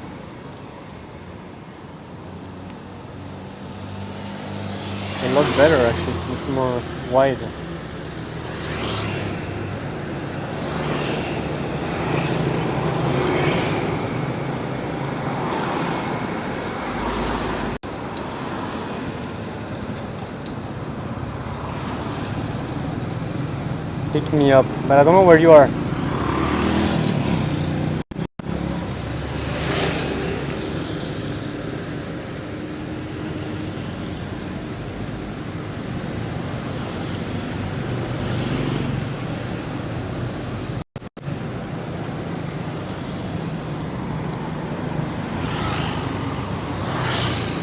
It's a lot better actually, much more wide. Pick me up, but I don't know where you are.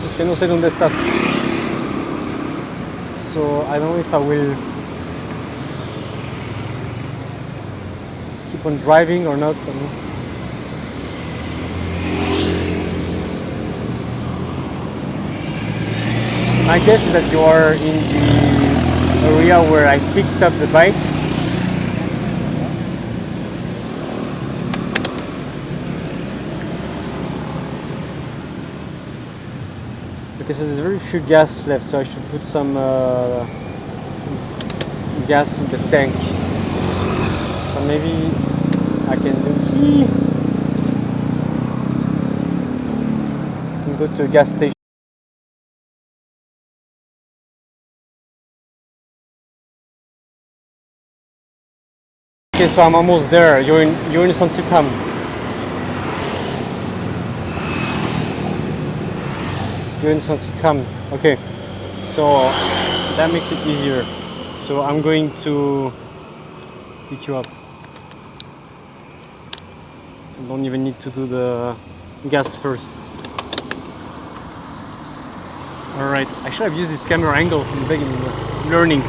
Es que no sé dónde estás. So I don't know if I will keep on driving or not. My guess is that you are in the area where I picked up the bike. Because there's very few gas left, so I should put some gas in the tank. So maybe I can do here and go to a gas station. Okay, so I'm almost there. You're in Santitam. You're in Santitam. Okay, so that makes it easier. So I'm going to pick you up. I don't even need to do the gas first. Alright, I should have used this camera angle from the beginning. Learning.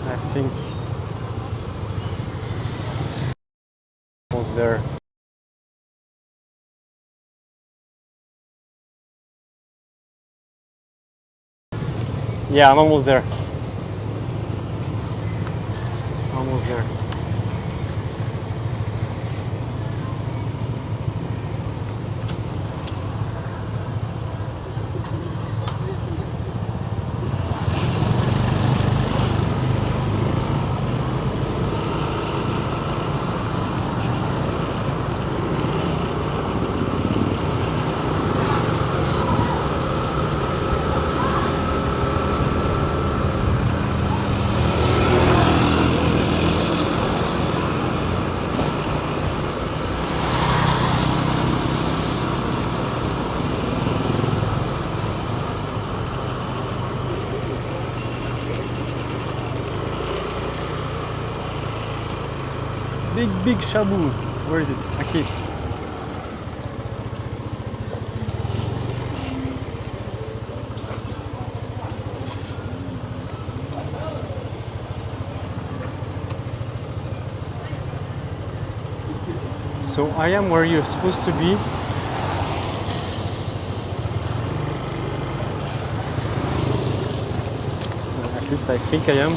I think almost there. Yeah, I'm almost there. Almost there. big shabu. Where is it? Okay. So I am where you're supposed to be. At least I think I am.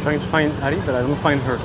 Trying to find Ari, but I don't find her.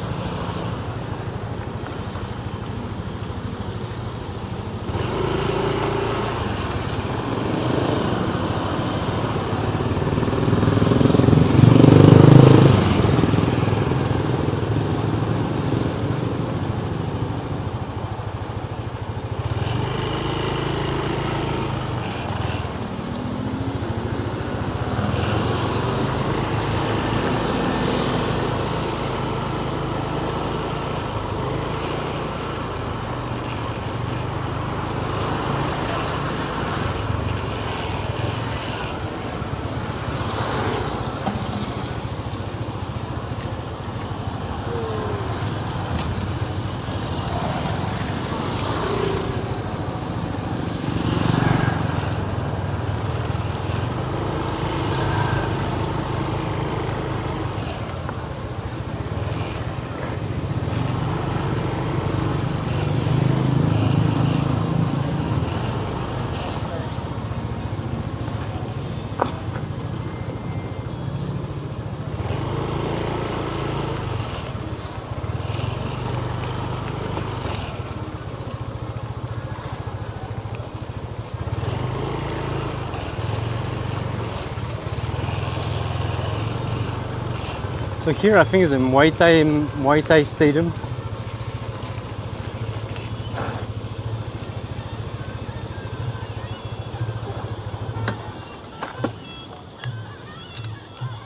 So here I think is a Muay Thai stadium.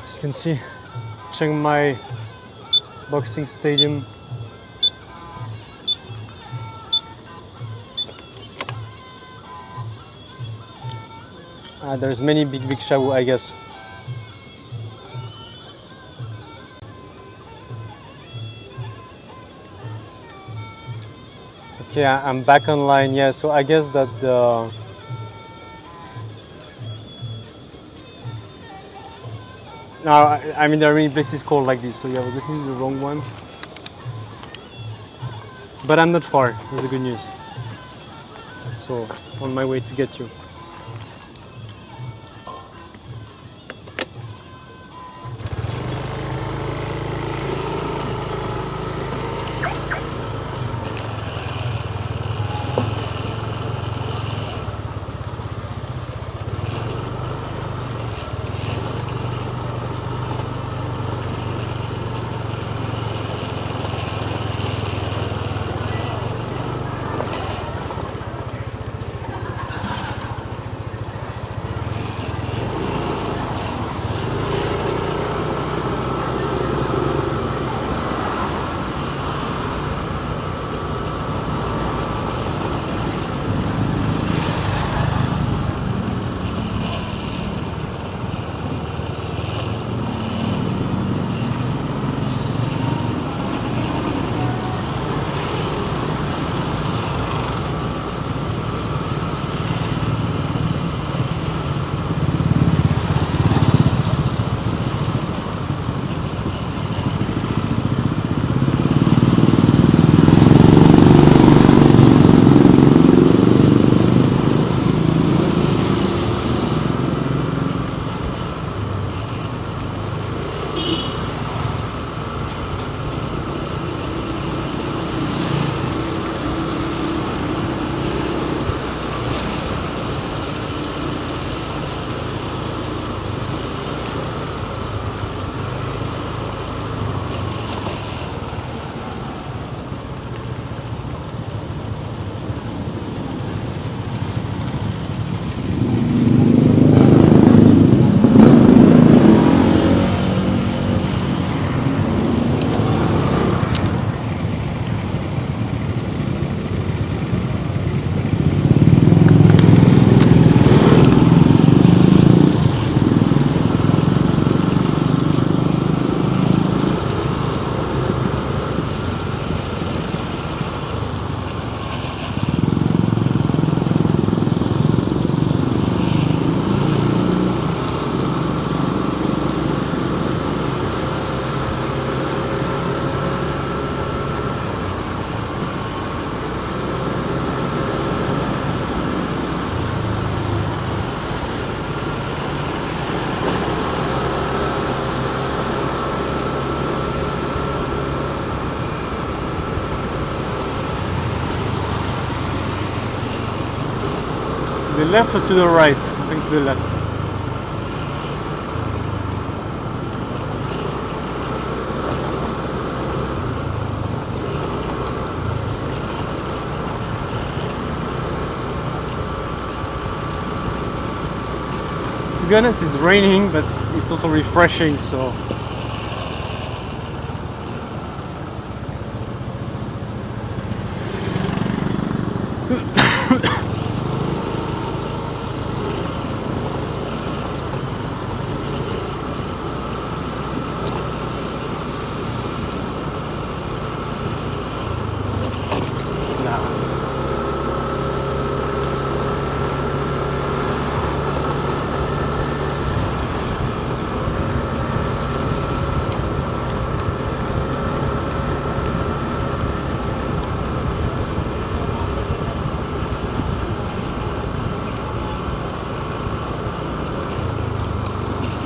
As you can see, Chiang Mai boxing stadium. There's many big shabu, I guess. Okay, I'm back online. Yeah, so I guess that the no, I mean there are many places called like this. So yeah, I was looking at the wrong one, but I'm not far. This is good news. So on my way to get you. left or to the right? I think to the left. To be honest, it's raining, but it's also refreshing, so.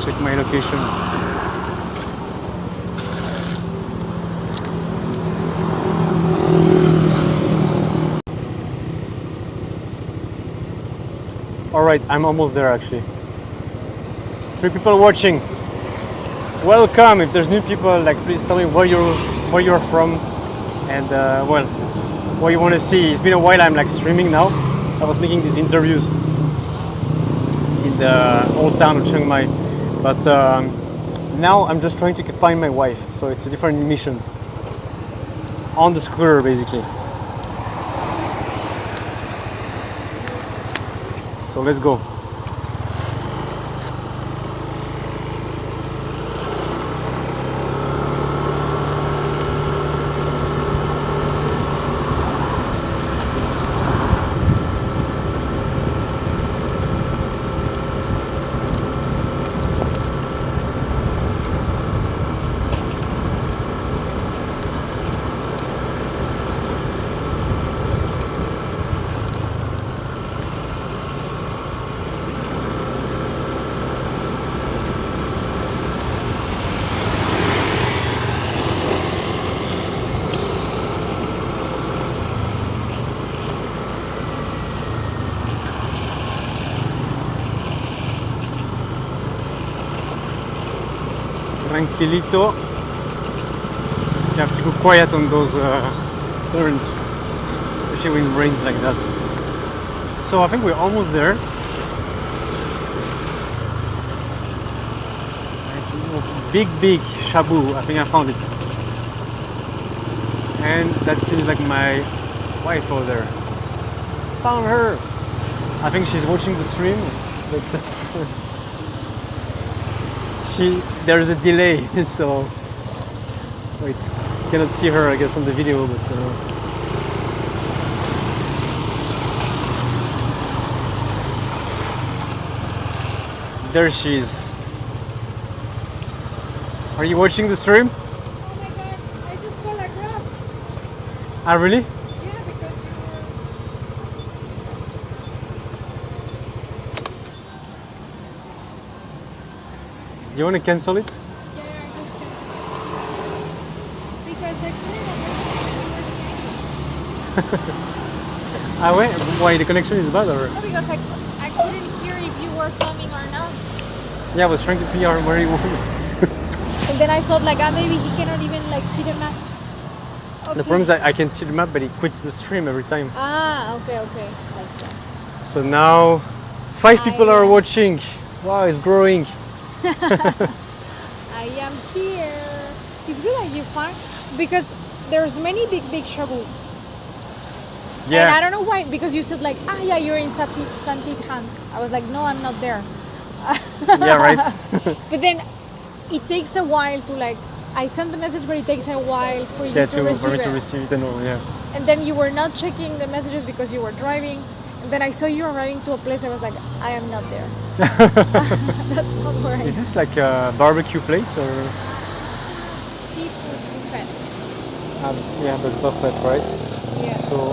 Check my location. Alright, I'm almost there actually. 3 people watching. Welcome. If there's new people, like please tell me where you're from and well, what you want to see. It's been a while I'm like streaming now. I was making these interviews in the old town of Chiang Mai. But now I'm just trying to find my wife, so it's a different mission. On the scooter, basically. So let's go. Tranquilito. You have to go quiet on those turns, especially when it rains like that. So I think we're almost there. Big shabu. I think I found it. And that seems like my wife over there. Found her. I think she's watching the stream, but there's a delay, so wait, cannot see her I guess on the video, but there she is. Are you watching the stream? Oh my god, I just called a grab. Ah really? Yeah, because You want to cancel it? yeah, I just canceled it. Because I couldn't understand what you were saying. Ah wait, why the connection is bad or? No, because I couldn't hear if you were coming or not. Yeah, I was trying to figure out where he was. And then I thought like, maybe he cannot even like see the map. Okay. The problem is that I can see the map, but he quits the stream every time. Ah, okay, that's good. So now 5 people are watching. Wow, it's growing. I am here. It's good that you find, because there's many big shabu. Yeah. And I don't know why, because you said like, yeah, you're in Santikhan. I was like, no, I'm not there. Yeah, right. But then it takes a while to like, I sent the message, but it takes a while for you to receive it. And all, yeah. And then you were not checking the messages because you were driving. And then I saw you arriving to a place. I was like, I am not there. That's not where I am. Is this like a barbecue place or? Seafood buffet. Yeah, but buffet, right? Yeah. So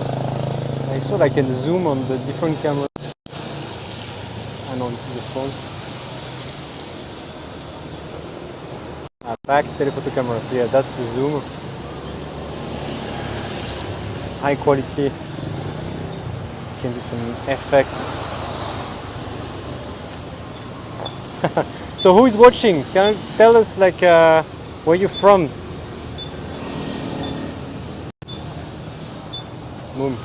I saw I can zoom on the different cameras. I know this is the front. Back telephoto camera. So yeah, that's the zoom. High quality. Can do some effects. So who is watching? Can you tell us like where you're from? Boom.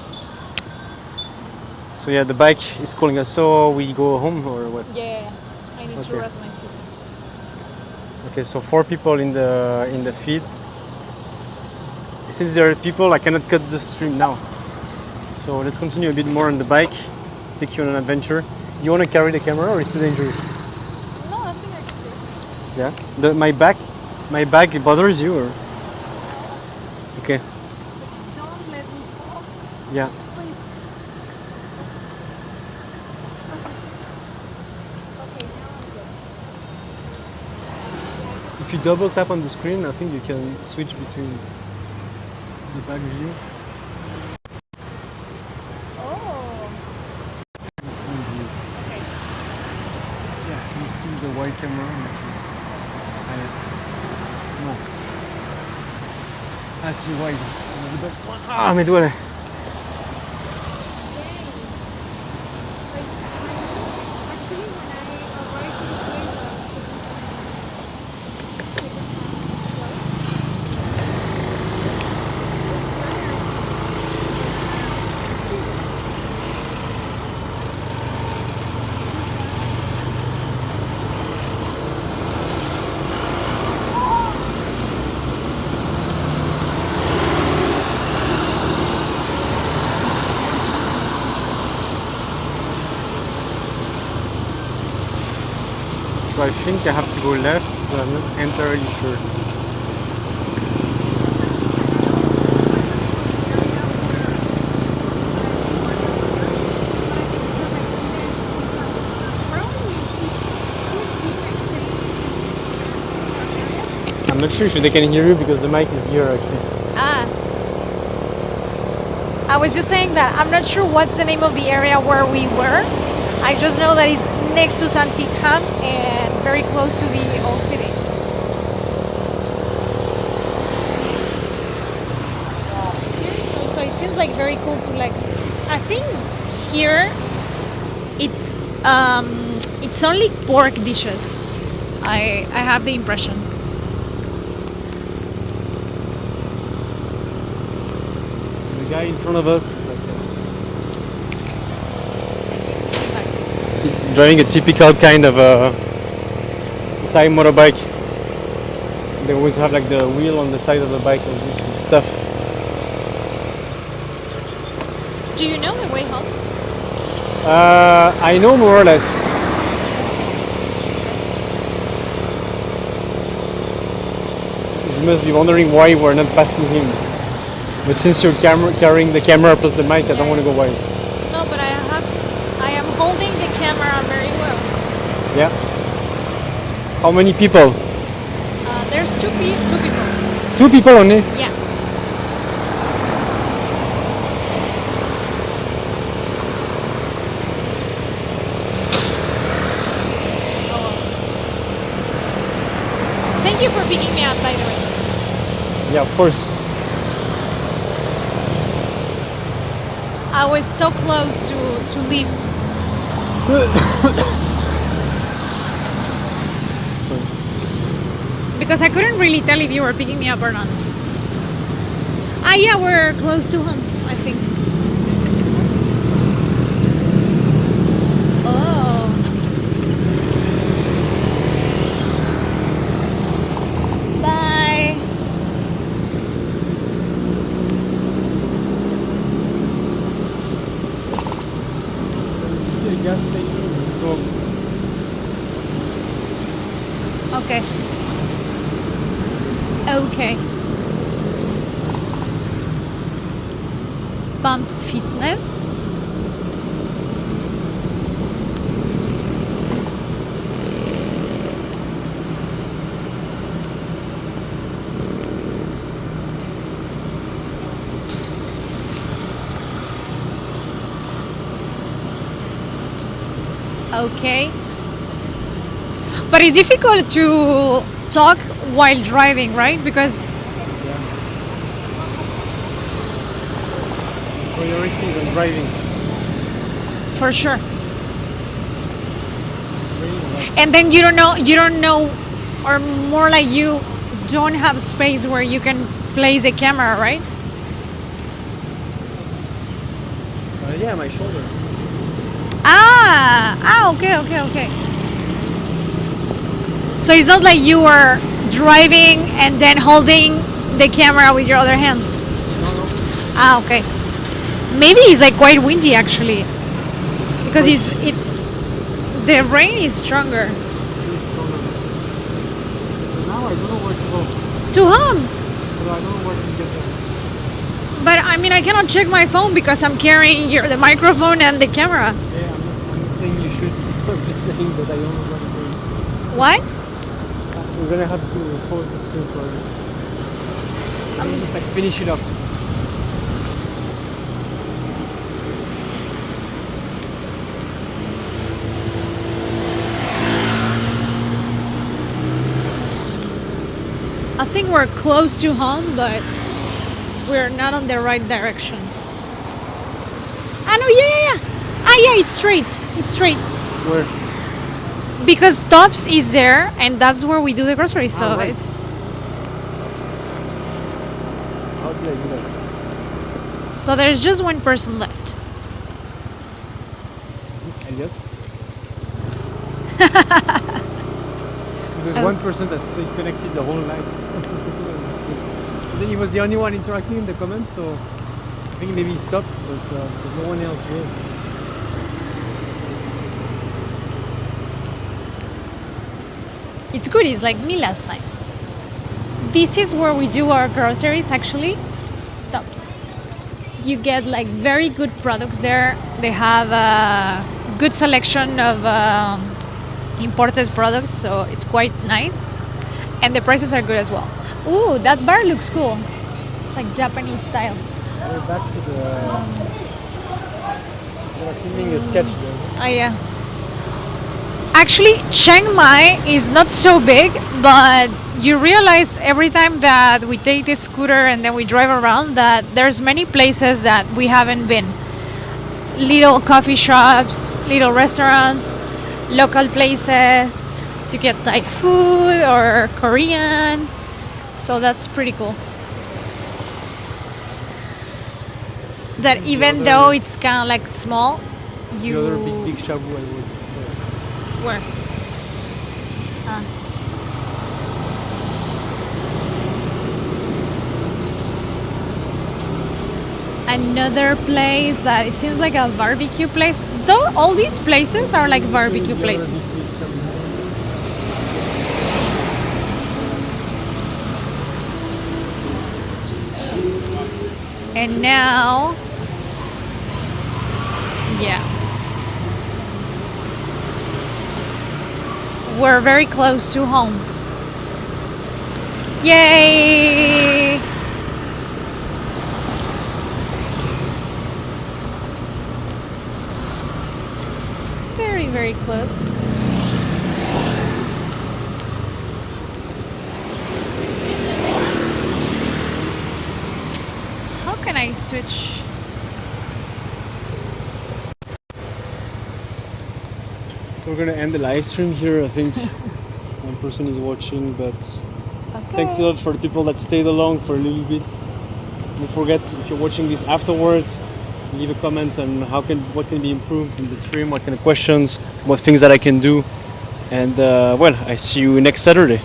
So yeah, the bike is calling us. So we go home or what? Yeah, I need to Okay. rest my feet. Okay, so 4 people in the feed. Since there are people, I cannot cut the stream now. So let's continue a bit more on the bike. Take you on an adventure. You want to carry the camera or is it too dangerous? No, I think I can do it. Yeah. My bag bothers you or? Okay. Don't let me fall. Yeah. Wait. Okay, now I'm good. If you double tap on the screen, I think you can switch between the back view. Oh. Okay. Yeah, it's still the wide camera. No. Ah, si, wide. That's the best one. Ah, me duele. So I think I have to go left, but I'm not entirely sure. I'm not sure if they can hear you because the mic is here actually. Ah. I was just saying that I'm not sure what's the name of the area where we were. I just know that it's next to Santikhan and very close to the old city. So it seems like very cool to like. I think here it's only pork dishes. I have the impression. The guy in front of us, driving a typical kind of Thai motorbike. They always have like the wheel on the side of the bike and this stuff. Do you know the way home? I know more or less. You must be wondering why we're not passing him. But since you're carrying the camera plus the mic, I don't want to go wide. No, but I am holding the camera very well. Yeah. How many people? There's two people. 2 people only? Yeah. Thank you for picking me up, by the way. Yeah, of course. I was so close to leave. Because I couldn't really tell if you were picking me up or not. Ah, yeah, we're close to home, I think. Oh. Bye. Gas station. Okay. Okay. Pump Fitness. Okay. But it's difficult to talk while driving, right? Because priorities on driving. for sure. Really, like, And then you don't know, or more like you don't have space where you can place a camera, right? Yeah, my shoulder. Okay. So it's not like you were driving and then holding the camera with your other hand. No. Okay. Maybe it's like quite windy actually, because it's the rain is stronger. Now I don't know where to go. To home. So I don't know where to get there. But I mean, I cannot check my phone because I'm carrying the microphone and the camera. Yeah, I'm not saying you should. I'm just saying that I don't know where to go. What? We're gonna have to pause the stream for a minute. Just like finish it up. I think we're close to home, but we're not on the right direction. Ah, no, yeah. Ah, yeah, it's straight. It's straight. Where? Because Tops is there, and that's where we do the groceries, so right. it's... How did I do that? So there's just one person left. Is this Elliot? There's one person that stayed connected the whole night. And then he was the only one interacting in the comments, so I think maybe he stopped, but there's no one else here. It's good, it's like me last time. This is where we do our groceries actually. Tops. You get like very good products there. They have a good selection of imported products, so it's quite nice. And the prices are good as well. Ooh, that bar looks cool. It's like Japanese style. We're back to the... We're filming a sketch there. Oh yeah. Actually, Chiang Mai is not so big, but you realize every time that we take the scooter and then we drive around that there's many places that we haven't been. Little coffee shops, little restaurants, local places to get Thai food or Korean. So that's pretty cool. That even though it's kind of like small, you... The other big shabu I would... Where? Another place that it seems like a barbecue place. Though all these places are like barbecue places. And now, yeah. We're very close to home. Yay! Very, very close. How can I switch? So we're gonna end the live stream here. I think one person is watching, but thanks a lot for the people that stayed along for a little bit. Don't forget, if you're watching this afterwards, leave a comment on what can be improved in the stream, what kind of questions, what things that I can do, and well, I see you next Saturday.